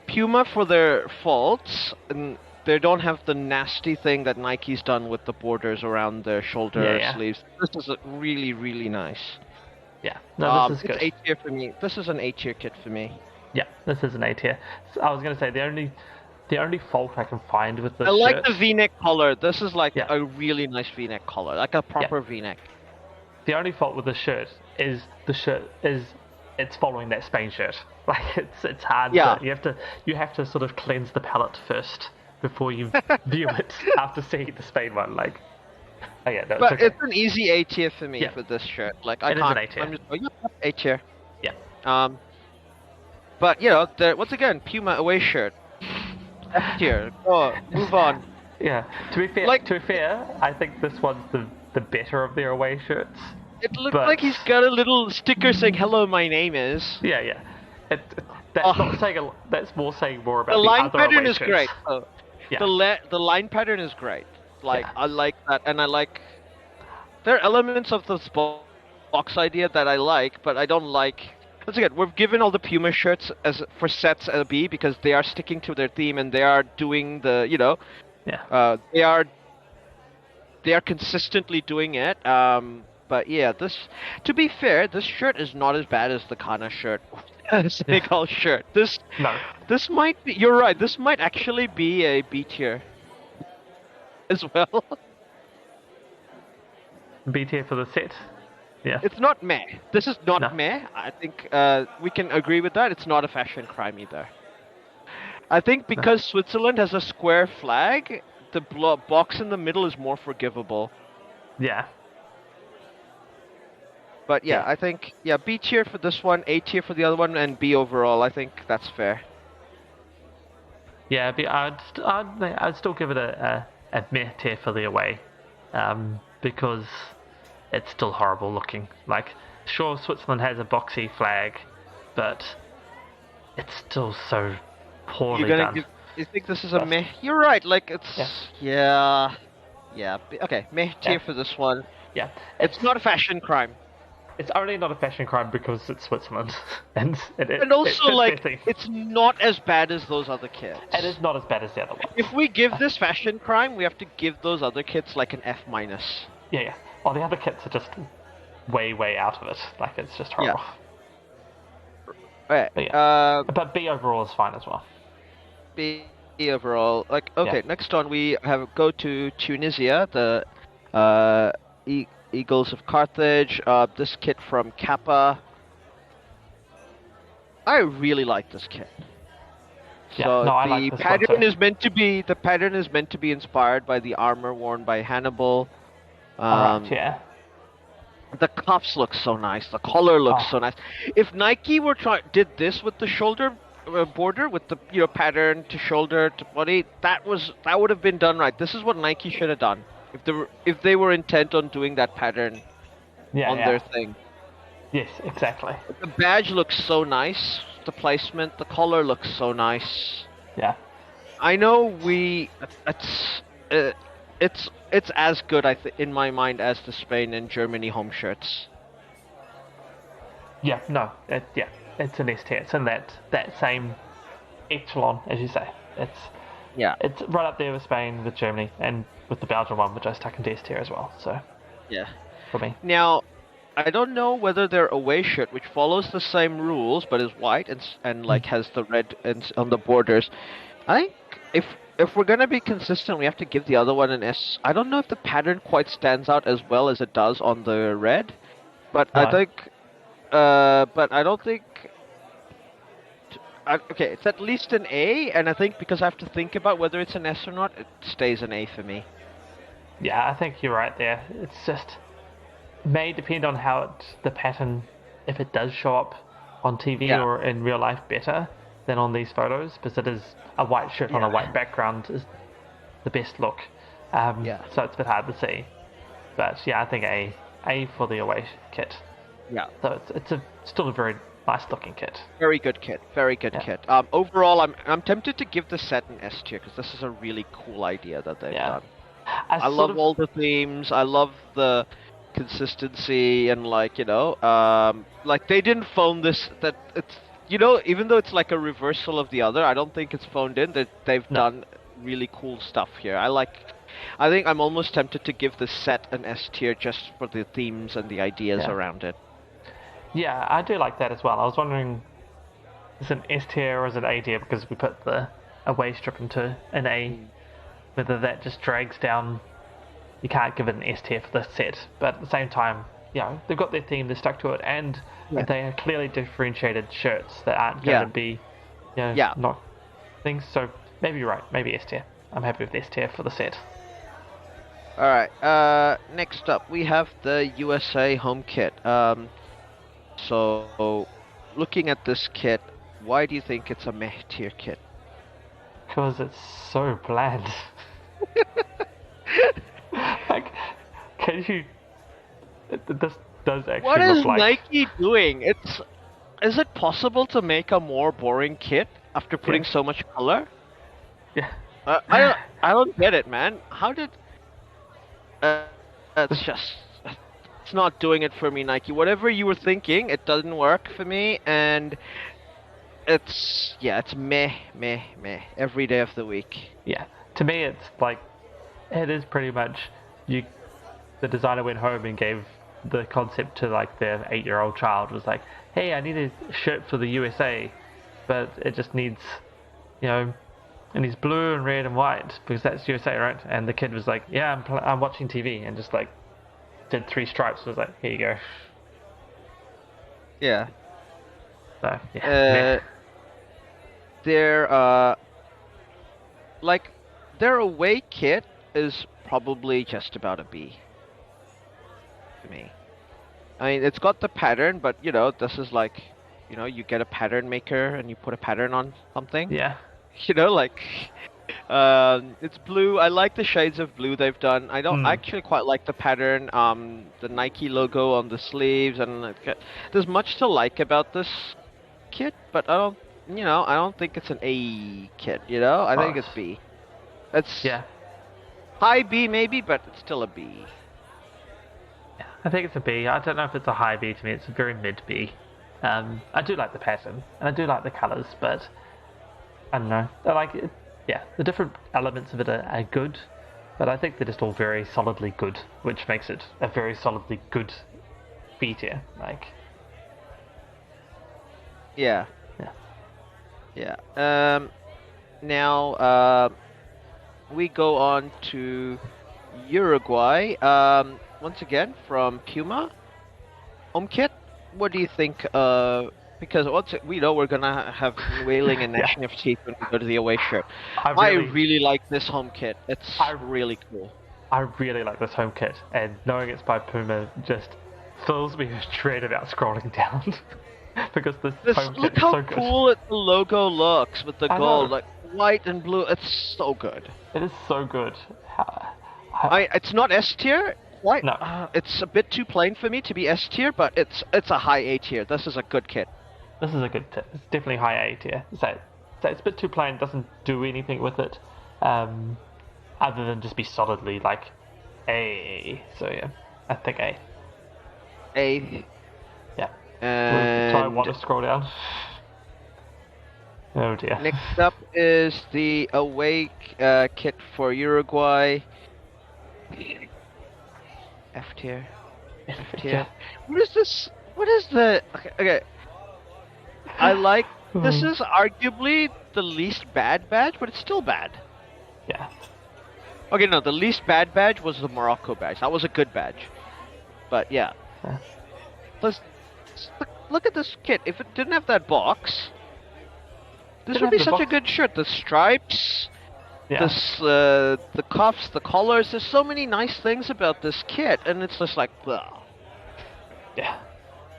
Puma, for their faults, and they don't have the nasty thing that Nike's done with the borders around their shoulder sleeves. This is really, really nice. Yeah, no, this is good. It's A tier for me. This is an A tier kit for me. Yeah, this is an A tier. So I was gonna say the only fault I can find with this. I like the V-neck collar. This is like a really nice V-neck collar, like a proper V-neck. The only fault with the shirt is it's following that Spain shirt. Like it's hard. Yeah. You have to sort of cleanse the palate first before you view it after seeing the Spain one. Like, oh yeah, no, but it's okay. It's an easy A tier for me for this shirt. Like I can't. It is an A tier. I'm just A tier. Yeah. But once again, Puma away shirt. F tier. Oh, move on. Yeah. To be fair, I think this one's the better of their away shirts. It looks like he's got a little sticker saying "Hello, my name is." Yeah. That's more saying more about the line other pattern away is shirts. great. The line pattern is great. I like that, and I like. There are elements of this box idea that I like, but I don't like. Once again, we've given all the Puma shirts for sets a B because they are sticking to their theme and they are doing the they are consistently doing it. But yeah, to be fair, this shirt is not as bad as the Kana shirt, Senegal shirt. This might be. You're right. This might actually be a B tier as well. B tier for the set. Yeah. It's not meh. This is not meh. I think we can agree with that. It's not a fashion crime either. I think because Switzerland has a square flag, the box in the middle is more forgivable. Yeah. But I think B tier for this one, A tier for the other one, and B overall. I think that's fair. Yeah, I'd still give it a meh tier for the away, because it's still horrible looking. Like, sure, Switzerland has a boxy flag, but it's still so poorly You're gonna done. give. You think this is a Best. meh? You're right. Like it's Yeah. Okay, meh Yeah. tier for this one. Yeah. It's not a fashion crime, It's only not a fashion crime because it's Switzerland, and and it also fits their like theme. it's not as bad as those other It kids. is not as bad as the other If ones. we give this fashion crime, we have to give those other kids like an F minus. Yeah, yeah. Oh, the other kits are just way out of it. Like it's just Yeah. horrible. Alright. But yeah. But B overall is fine as well. B overall. Like okay, Yeah. next on we have go to Tunisia, the uh Eagles of Carthage. This kit from Kappa. I really like this kit. Yeah. So No, I like the this one pattern too. is meant to be inspired by the armor worn by Hannibal. Alright, yeah. The cuffs look so nice. The collar looks Oh, so nice. If Nike did this with the shoulder border, with the pattern to shoulder to body, that would have been done right. This is what Nike should have done if they were intent on doing that pattern yeah, on their yeah. thing. Yes, exactly. The badge looks so nice. The placement, the collar looks so nice. Yeah. I know uh, it's as good in my mind as the Spain and Germany home shirts. Yeah, no, it's an S tier. It's in that same echelon, as you say. Yeah. It's right up there with Spain, with Germany, and with the Belgian one, which I stuck in S tier as well. So Yeah. for me, Now, I don't know whether their away shirt, which follows the same rules but is white and like has the red on the borders. I think if we're gonna be consistent, we have to give the other one an S. I don't know if the pattern quite stands out as well as it does on the red, but I no, think, but I don't think. Okay, it's at least an A, and I think because I have to think about whether it's an S or not, it stays an A for me. yeah, I think you're right there. It's just may depend on how the pattern, if it does show up on TV Yeah. or in real life better than on these photos, because it is a white shirt on a Yeah. white background is the best look. Yeah. So it's a bit hard to see, but yeah, I think A for the away kit. Yeah. So it's still a very nice looking kit. Very good kit. Very good Yeah. kit. Overall, I'm tempted to give the set an S tier because this is a really cool idea that they've Yeah. done. I I love all the themes. I love the consistency and like like they didn't phone this. That it's even though it's like a reversal of the other, I don't think it's phoned in. That they've No. done really cool stuff here. I think I'm almost tempted to give the set an S tier just for the themes and the ideas Yeah. around it. Yeah, I do like that as well. I was wondering, is it an S tier or is it A tier because we put the away strip into an A? Whether that just drags down, you can't give it an S tier for this set. But at the same time, they've got their theme, they're stuck to it, and Yeah. they are clearly differentiated shirts that aren't Yeah. going to be, Yeah. not things. So maybe you're right. Maybe S tier. I'm happy with S tier for the set. All right. Next up, we have the USA home kit. So looking at this kit, why do you think it's a meh tier kit? Because it's so bland. Like, can you? This does actually What is look like. Nike doing? Is it possible to make a more boring kit after putting so much color? Yeah. I don't get it, man. How did? It's just it's not doing it for me, Nike. Whatever you were thinking, it doesn't work for me, and it's meh every day of the week. Yeah. To me, it's like it is pretty much you. The designer went home and gave the concept to like their 8-year-old child. Was like, hey, I need a shirt for the USA, but it just needs, it needs blue and red and white because that's USA, right? And the kid was like, yeah, I'm watching TV, and just like did 3 stripes. Was like, here you go. Yeah. So yeah. Their like their away kit is probably just about a B to me. I mean, it's got the pattern, but this is like, you get a pattern maker and you put a pattern on something. Yeah. Like, it's blue. I like the shades of blue they've done. I don't actually quite like the pattern. The Nike logo on the sleeves, and there's much to like about this kit, but I don't I don't think it's an A kit. I think Oh, it's B. It's yeah. high B maybe, but it's still a B. I think it's a B. I don't know if it's a high B to me. It's a very mid B. I do like the pattern and I do like the colours, but I don't know. I like it. Yeah, the different elements of it are good, but I think they're just all very solidly good, which makes it a very solidly good B tier. Yeah, Yeah. yeah. Now, we go on to Uruguay. Once again from Puma home kit. What do you think? Because we know we're gonna have whaling and Yeah. gnashing of teeth when we go to the away shirt. I I really, really like this home kit. It's I, really cool. I really like this home kit, and knowing it's by Puma just fills me with dread about scrolling down because this home kit Look is how so good. cool the logo looks with the I gold, know. like white and blue. It's so good. It is so good. It's not S tier. Right? No, It's a bit too plain for me to be S tier, but it's a high A tier. This is a good kit. this is a good tip. It's definitely high A tier. So it's a bit too plain. Doesn't do anything with it, other than just be solidly like A. So yeah, I think A. A. Yeah. Try And want to scroll down. Oh dear. next up is the away kit for Uruguay. F tier. F tier. Yeah. What is this? What is the? Okay. I like. This is arguably the least bad badge, but it's still bad. Yeah. Okay, no, the least bad badge was the Morocco badge. That was a good badge. But yeah. Yeah. Let's look at this kit. If it didn't have that box, this Didn't would be have the such a box. good shirt. The stripes, Yeah. the cuffs, the collars. There's so many nice things about this kit, and it's just like, ugh. Yeah.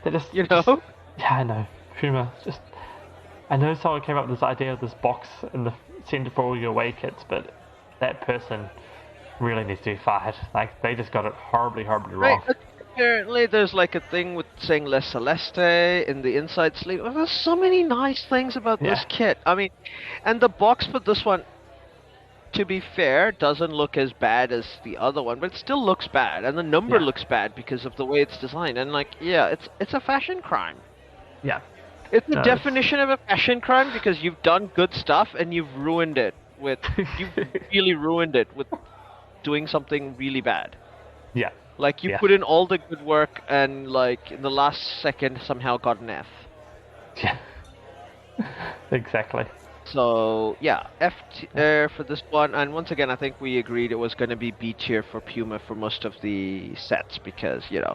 They just. You know? Yeah, I know. Puma just. I know someone came up with this idea of this box in the center for all your away kits, but that person really needs to be fired. Like, they just got it horribly, horribly wrong. Right. Apparently, there's like a thing with saying Les Celeste in the inside sleeve. Well, there's so many nice things about this Yeah. kit. I mean, and the box for this one, to be fair, doesn't look as bad as the other one, but it still looks bad, and the number Yeah. looks bad because of the way it's designed. And like, yeah, it's a fashion crime. Yeah. It's the No, definition of a fashion crime because you've done good stuff and you've ruined it with you've really ruined it with doing something really bad. Yeah. Like you Yeah. put in all the good work and like in the last second somehow got an F. Yeah. Exactly. So yeah, F tier for this one, and once again I think we agreed it was going to be B tier for Puma for most of the sets because Yeah.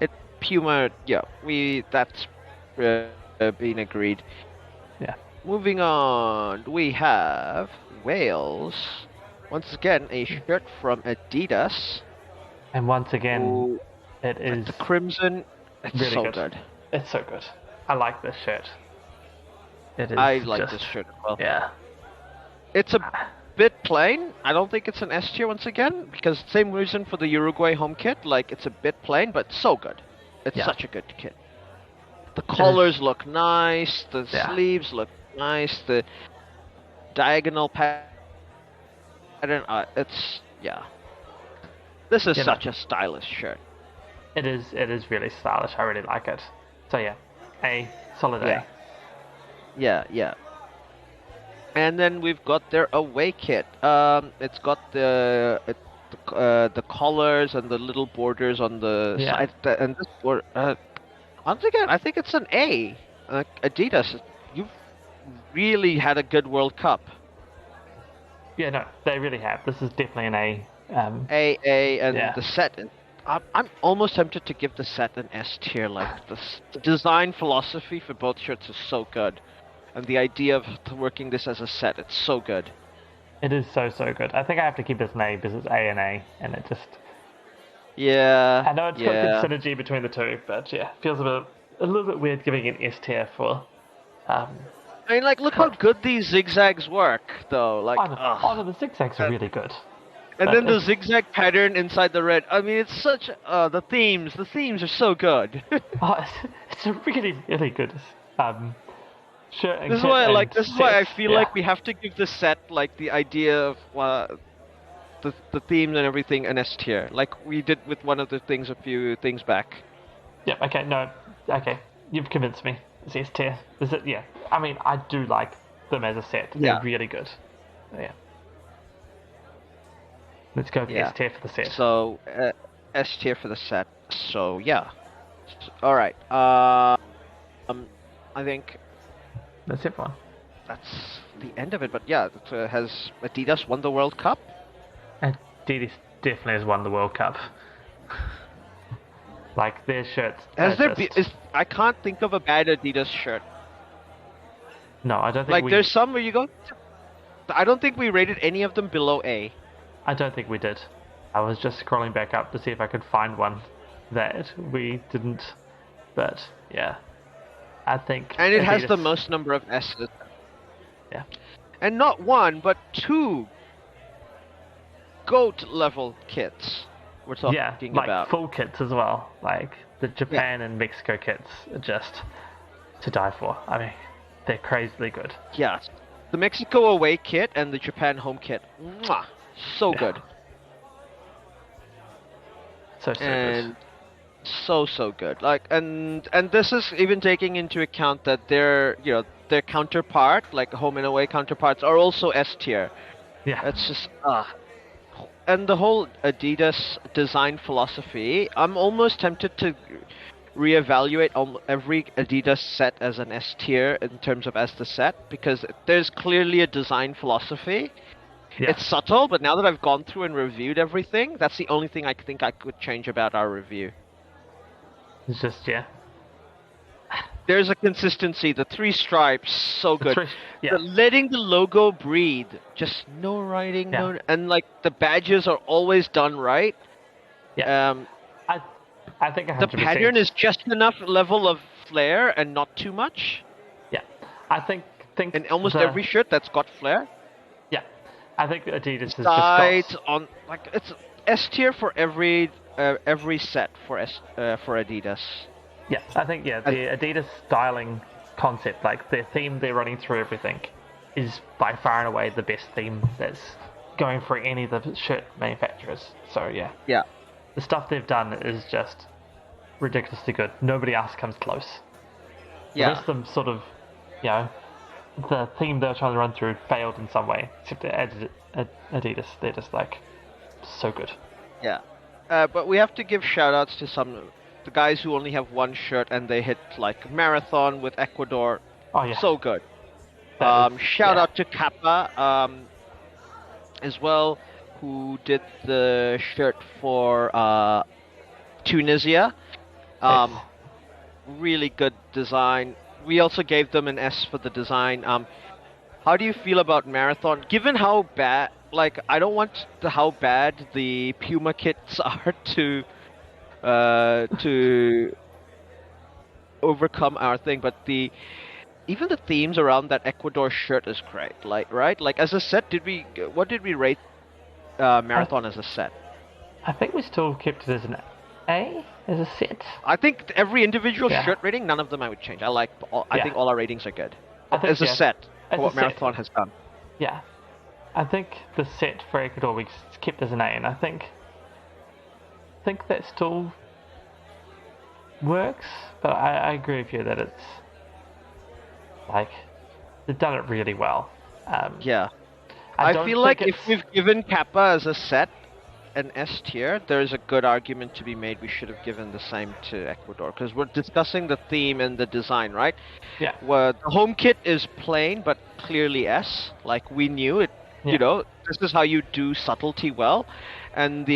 it Puma that's been agreed. Yeah. Moving on, we have Wales. Once again, a shirt from Adidas. And once again, Ooh, it is the crimson. It's really so good. good. It's so good. I like this shirt. It is. I like just, this shirt as well. Yeah. It's a bit plain. I don't think it's an S tier once again because same reason for the Uruguay home kit. Like it's a bit plain, but so good. It's such a good kit. The collars look nice. The sleeves look nice. The diagonal pattern. This is such a stylish shirt. It is. It is really stylish. I really like it. So yeah, A, solid A. Yeah. And then we've got their away kit. It's got the collars and the little borders on the side. And this once again, I think it's an A. Adidas, you've really had a good World Cup. Yeah, no, they really have. This is definitely an A. A, and the set. I'm almost tempted to give the set an S tier. Like the design philosophy for both shirts is so good, and the idea of working this as a set, it's so good. It is so good. I think I have to keep this an A because it's A, and it just. Yeah. I know it's got good synergy between the two, but yeah, feels a little bit weird giving an S tier for. I mean, like, look how good these zigzags work, though. Like, the zigzags are really good. And then the zigzag pattern inside the red. I mean, it's such the themes are so good. It's a really good. shirt and This is kit why, and this is why set. I feel Yeah. like we have to give the set like the idea of the themes and everything an S tier, like we did with one of the things a few things back. Yep. Okay. No. Okay. You've convinced me. It's S tier. Is it? Yeah. I mean, I do like them as a set. They're Yeah, really good. Yeah. Let's go with yeah. S tier for the set. So S tier for the set. So yeah. All right. I think That's it, one. that's the end of it. But yeah, has Adidas won the World Cup? Adidas definitely has won the World Cup. Like their shirts. Has there just... I can't think of a bad Adidas shirt. No, I don't think Like we. there's some where you go. I don't think we rated any of them below A. I don't think we did. I was just scrolling back up to see if I could find one that we didn't. But yeah, I think. And it has Adidas- the most number of S's. Yeah. And not one, but two GOAT level kits we're talking Yeah, like about. full kits as well. Like the Japan and Mexico kits are just to die for. I mean, they're crazily good. Yeah. The Mexico away kit and the Japan home kit. Mwah, so Yeah. good. So And good. so good. Like and this is even taking into account that their their counterpart, like home and away counterparts, are also S tier. Yeah. It's just and the whole Adidas design philosophy, I'm almost tempted to reevaluate every Adidas set as an S tier in terms of as the set, because there's clearly a design philosophy. Yeah. It's subtle, but now that I've gone through and reviewed everything, that's the only thing I think I could change about our review. It's just There's a consistency. The three stripes, so good. Yeah. Letting the logo breathe, just no writing, and like the badges are always done right. Yeah. I think 100%. The pattern is just enough level of flair and not too much. Yeah. I think in almost every shirt that's got flair. Yeah. I think Adidas has Sides just on like it's S tier for every set for Adidas. Yeah, I think the Adidas styling concept, like the theme they're running through everything, is by far and away the best theme that's going for any of the shirt manufacturers. So yeah, the stuff they've done is just ridiculously good. Nobody else comes close. The rest of them sort of, the theme they were trying to run through failed in some way, except Adidas. They're just like so good. Yeah, but we have to give shout outs to the guys who only have one shirt and they hit like marathon with Ecuador. Oh yeah, so good. Shout out to Kappa as well, who did the shirt for Tunisia. Really good design. We also gave them an S for the design. How do you feel about marathon? Given how bad, like, I don't want how bad the Puma kits are to overcome our thing, but even the themes around that Ecuador shirt is great. Like, right? Like, as a set, what did we rate marathon as a set? I think we still kept it as an A, as a set. I think every individual shirt rating, none of them I would change. I think all our ratings are good. As a set, for what marathon has done. Yeah. I think the set for Ecuador we kept as an A, and I think that still works, but I agree with you that it's like they've done it really well. Yeah. I feel like if we've given Kappa as a set an S tier, there's a good argument to be made we should have given the same to Ecuador, because we're discussing the theme and the design, right? Yeah. Well, the home kit is plain but clearly S. Like, we knew it. Yeah. This is how you do subtlety well, and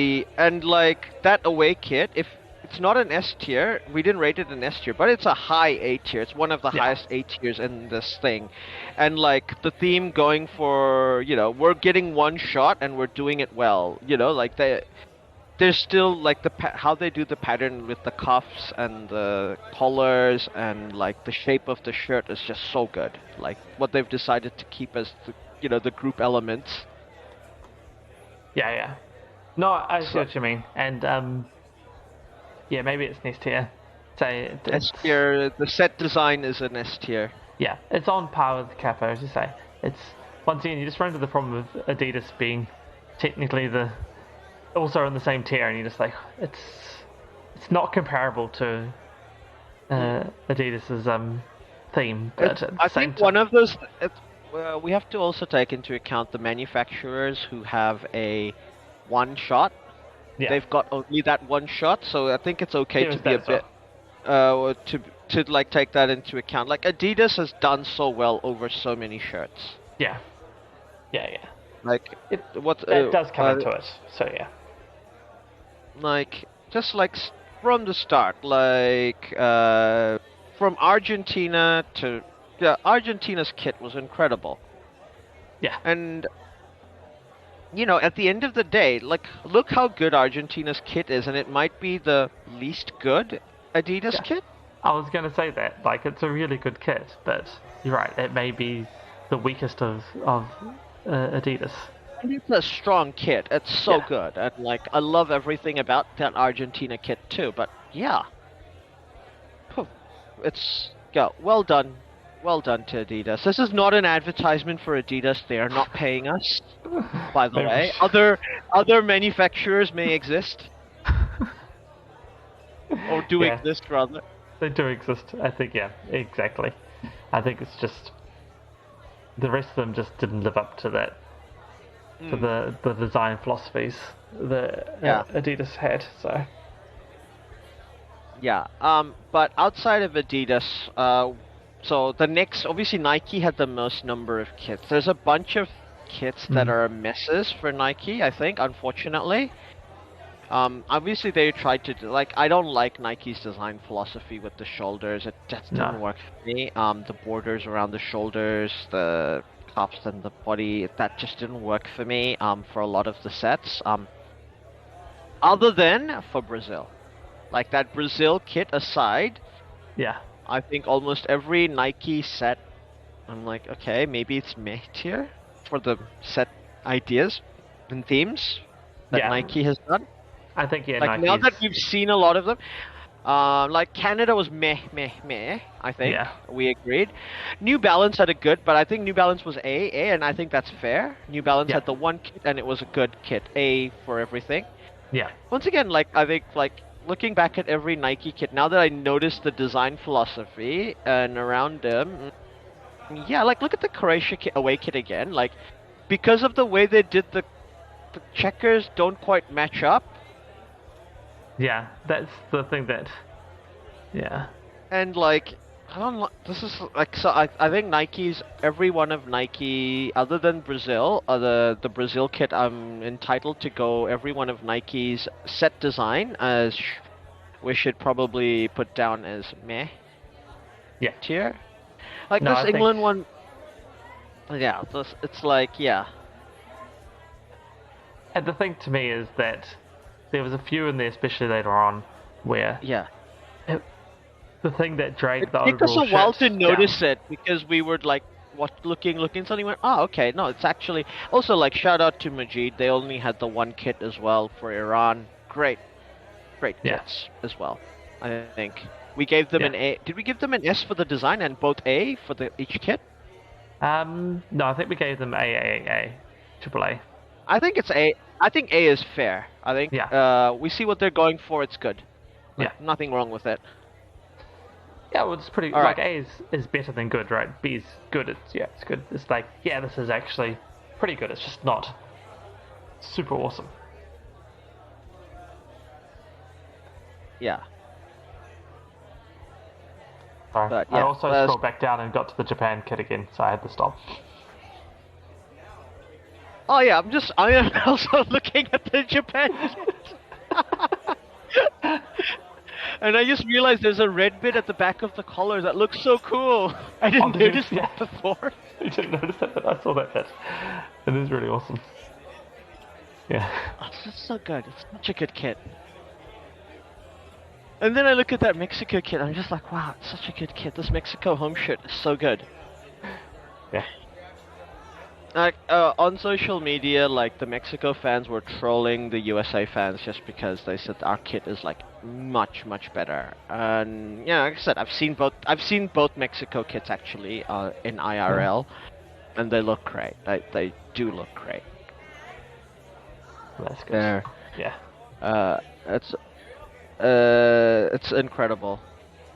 like that away kit, if it's not an S tier, we didn't rate it an S tier, but it's a high A tier. It's one of the highest A tiers in this thing. And like the theme going for, we're getting one shot and we're doing it well. Like there's still like how they do the pattern with the cuffs and the collars and like the shape of the shirt is just so good. Like what they've decided to keep as the group elements. Yeah. No, I see what you mean, and maybe it's an S tier. S tier. The set design is an S tier. Yeah, it's on par with Kappa, as you say. It's once again you just run into the problem of Adidas being technically also in the same tier, and you're just like it's not comparable to Adidas's theme, but at the I same think one time, of those. We have to also take into account the manufacturers who have a one shot. yeah, They've got only that one shot, so I think it's okay there to is be that a as well. bit to like take that into account. Like Adidas has done so well over so many shirts. Yeah, yeah. Like It what that does come into it. So yeah, like just like from the start, like from Argentina to yeah, Argentina's kit was incredible. yeah, And you know, at the end of the day, like look how good Argentina's kit is, and it might be the least good Adidas yeah. kit. I was gonna say that like it's a really good kit, but you're right. It may be the weakest of Adidas. And it's a strong kit. It's so Yeah, good, and like I love everything about that Argentina kit too. But yeah, phew, it's yeah, well done to Adidas. This is not an advertisement for Adidas. They are not paying us, by the maybe. way. Other manufacturers may exist or do Yeah, exist rather. they do exist. I think. Yeah, exactly. I think it's just the rest of them just didn't live up to that to Mm, the design philosophies that yeah. Adidas had. So Yeah. But outside of Adidas, so the next, obviously Nike had the most number of kits. There's a bunch of kits that mm, are misses for Nike, I think, unfortunately. Obviously they tried to do, like, I don't like Nike's design philosophy with the shoulders. It just no, didn't work for me. The borders around the shoulders, the cuffs and the body, that just didn't work for me, for a lot of the sets. Other than for Brazil. Like that Brazil kit aside, yeah, I think almost every Nike set, I'm like, okay, maybe it's meh tier for the set ideas and themes that yeah. Nike has done. I think yeah, Like now Nike's that we've seen a lot of them, like Canada was meh, meh, meh. I think yeah, we agreed. New Balance had a good, but I think New Balance was A, and I think that's fair. New Balance yeah, had the one kit, and it was a good kit, A for everything. yeah, Once again, like I think like looking back at every Nike kit, now that I noticed the design philosophy and around them, yeah, like look at the Croatia kit, away kit again. Like because of the way they did the checkers don't quite match up, yeah. That's the thing that yeah, and like I don't like this is like so I think Nike's every one of Nike other than Brazil, the Brazil kit I'm entitled to go every one of Nike's set design as we should probably put down as meh yeah. tier. Like No, this I think England one, yeah, this it's like yeah, and the thing to me is that there was a few in there, especially later on, where yeah. it, the thing that It dragged the took us overall a while to shirt down. notice it because we were like, what, looking, suddenly went, oh, okay, no, it's actually also like shout out to Majid. They only had the one kit as well for Iran. Great Yeah, kits as well. I think we gave them yeah. an A. Did we give them an S for the design and both A for the each kit? No, I think we gave them triple A. I think it's A. I think A is fair. I think Yeah, we see what they're going for. It's good. yeah, Like nothing wrong with it. yeah. Well, it's pretty All like right. A is better than good, right? B is good. It's good. It's like yeah, this is actually pretty good. It's just not super awesome. Yeah. So But I yeah. also scrolled back down and got to the Japan kit again, so I had to stop. Oh yeah, I am also looking at the Japan kit. And I just realized there's a red bit at the back of the collar that looks so cool. I Oh, didn't did you? notice Yeah, that before. I didn't notice that, but I saw that bit. It is really awesome. Yeah, Oh, it's so good. It's such a good kit. And then I look at that Mexico kit. I'm just like, wow, it's such a good kit. This Mexico home shirt is so good. yeah. Like on social media, like the Mexico fans were trolling the USA fans just because they said our kit is like much better. And yeah, like I said, I've seen both. I've seen both Mexico kits actually in IRL, and they look great. They do look great. That's good. There. Yeah. It's incredible.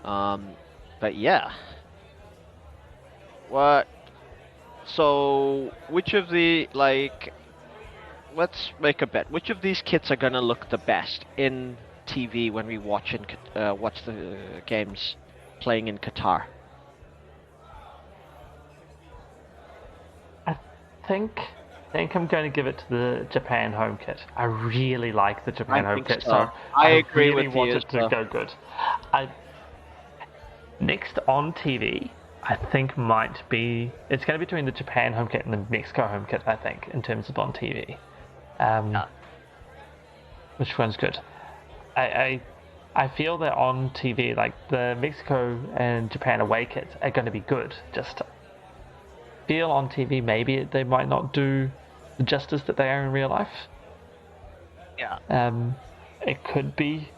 But yeah. What? So, which of the, like, let's make a bet. Which of these kits are gonna look the best in TV when we watch the games playing in Qatar? I think I'm going to give it to the Japan home kit. I really like the Japan home kit, so I agree really with want you it to go good. Next on TV, I think it's going to be between the Japan home kit and the Mexico home kit, I think, in terms of on TV. Which one's good? I feel that on TV, like the Mexico and Japan away kits are going to be good. Just feel on TV maybe they might not do the justice that they are in real life. Yeah. It could be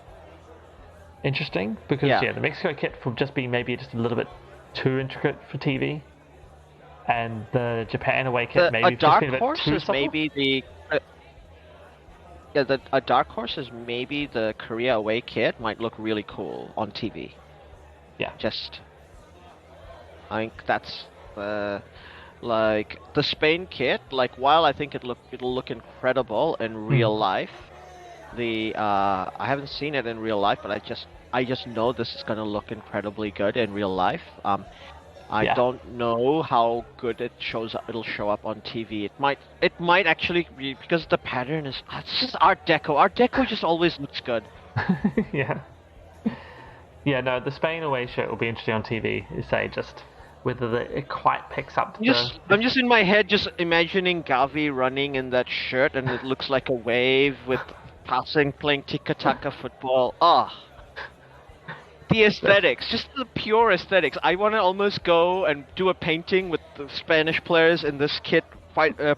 interesting because the Mexico kit will just be maybe just a little bit too intricate for TV, and the Japan away kit maybe just be a bit too subtle. A dark horse is maybe the Korea away kit might look really cool on TV. Yeah. I think that's like the Spain kit. Like while I think it'll look incredible in real life, I haven't seen it in real life, but I just know this is gonna look incredibly good in real life. I don't know how good it'll show up on TV. It might actually be because the pattern is it's just Art Deco. Art Deco just always looks good. Yeah. Yeah, no, the Spain away shirt will be interesting on TV. Say just whether it quite picks up. I'm just in my head, just imagining Gavi running in that shirt, and it looks like a wave with playing tiki-taka football. The aesthetics, just the pure aesthetics. I want to almost go and do a painting with the Spanish players in this kit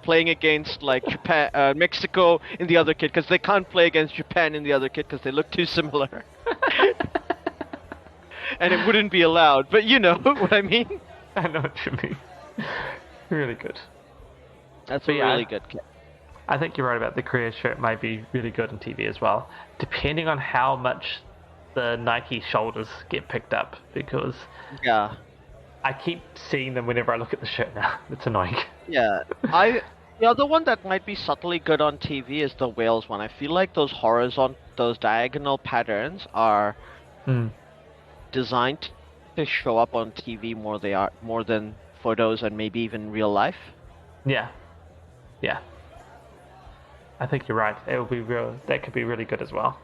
playing against like Japan, Mexico in the other kit, because they can't play against Japan in the other kit because they look too similar. And it wouldn't be allowed, but you know what I mean? I know what you mean. Really good. That's a really good kit. I think you're right about the Korea shirt might be really good on TV as well, depending on how much the Nike shoulders get picked up, because I keep seeing them whenever I look at the shirt now. It's annoying. Yeah, the other one that might be subtly good on TV is the Wales one. I feel like those diagonal patterns are designed to show up on TV more than photos and maybe even real life. Yeah. I think you're right. It will be that could be really good as well.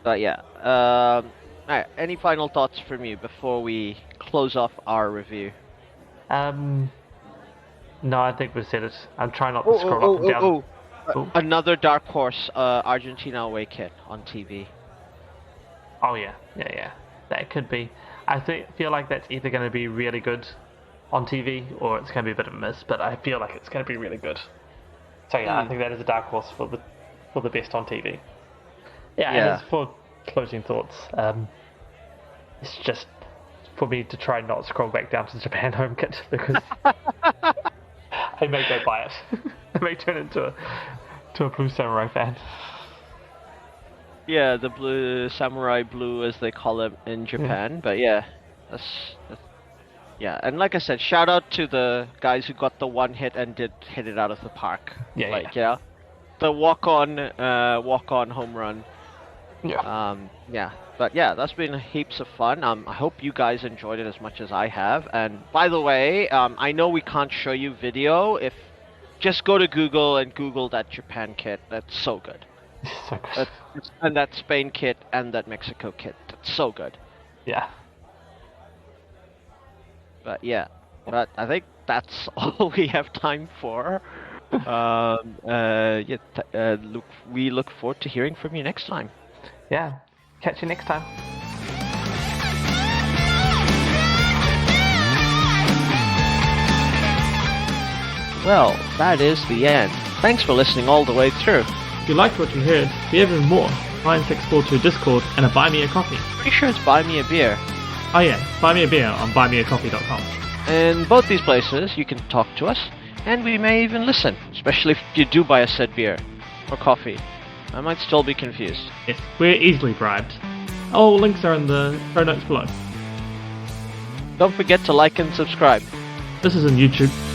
But yeah. Alright, any final thoughts from you before we close off our review? No, I think we said it. I'm trying not to scroll up and down. Another dark horse, Argentina away kit on TV. Oh yeah. That could be. I feel like that's either going to be really good on TV or it's going to be a bit of a miss. But I feel like it's going to be really good. So yeah, I think that is a dark horse for the best on TV. Yeah. And as for closing thoughts, it's just for me to try not scroll back down to the Japan home kit because I may go buy it. I may turn into a Blue Samurai fan. Yeah, the blue samurai blue as they call it in Japan. But yeah, that's and like I said, shout out to the guys who got the one hit and did hit it out of the park. The walk on home run. But yeah, that's been heaps of fun. I hope you guys enjoyed it as much as I have. And by the way, I know we can't show you video. Just go to Google and Google that Japan kit. That's so good. So good. And that Spain kit and that Mexico kit. That's so good. Yeah. But yeah, I think that's all we have time for. We look forward to hearing from you next time. Yeah. Catch you next time. Well, that is the end. Thanks for listening all the way through. If you liked what you heard, we have even more. 9642 Discord and a Buy Me a Coffee. Pretty sure it's Buy Me a Beer. Oh yeah, buy me a beer on buymeacoffee.com. In both these places, you can talk to us, and we may even listen, especially if you do buy a said beer or coffee. I might still be confused. Yes, we're easily bribed. All links are in the show notes below. Don't forget to like and subscribe. This is on YouTube.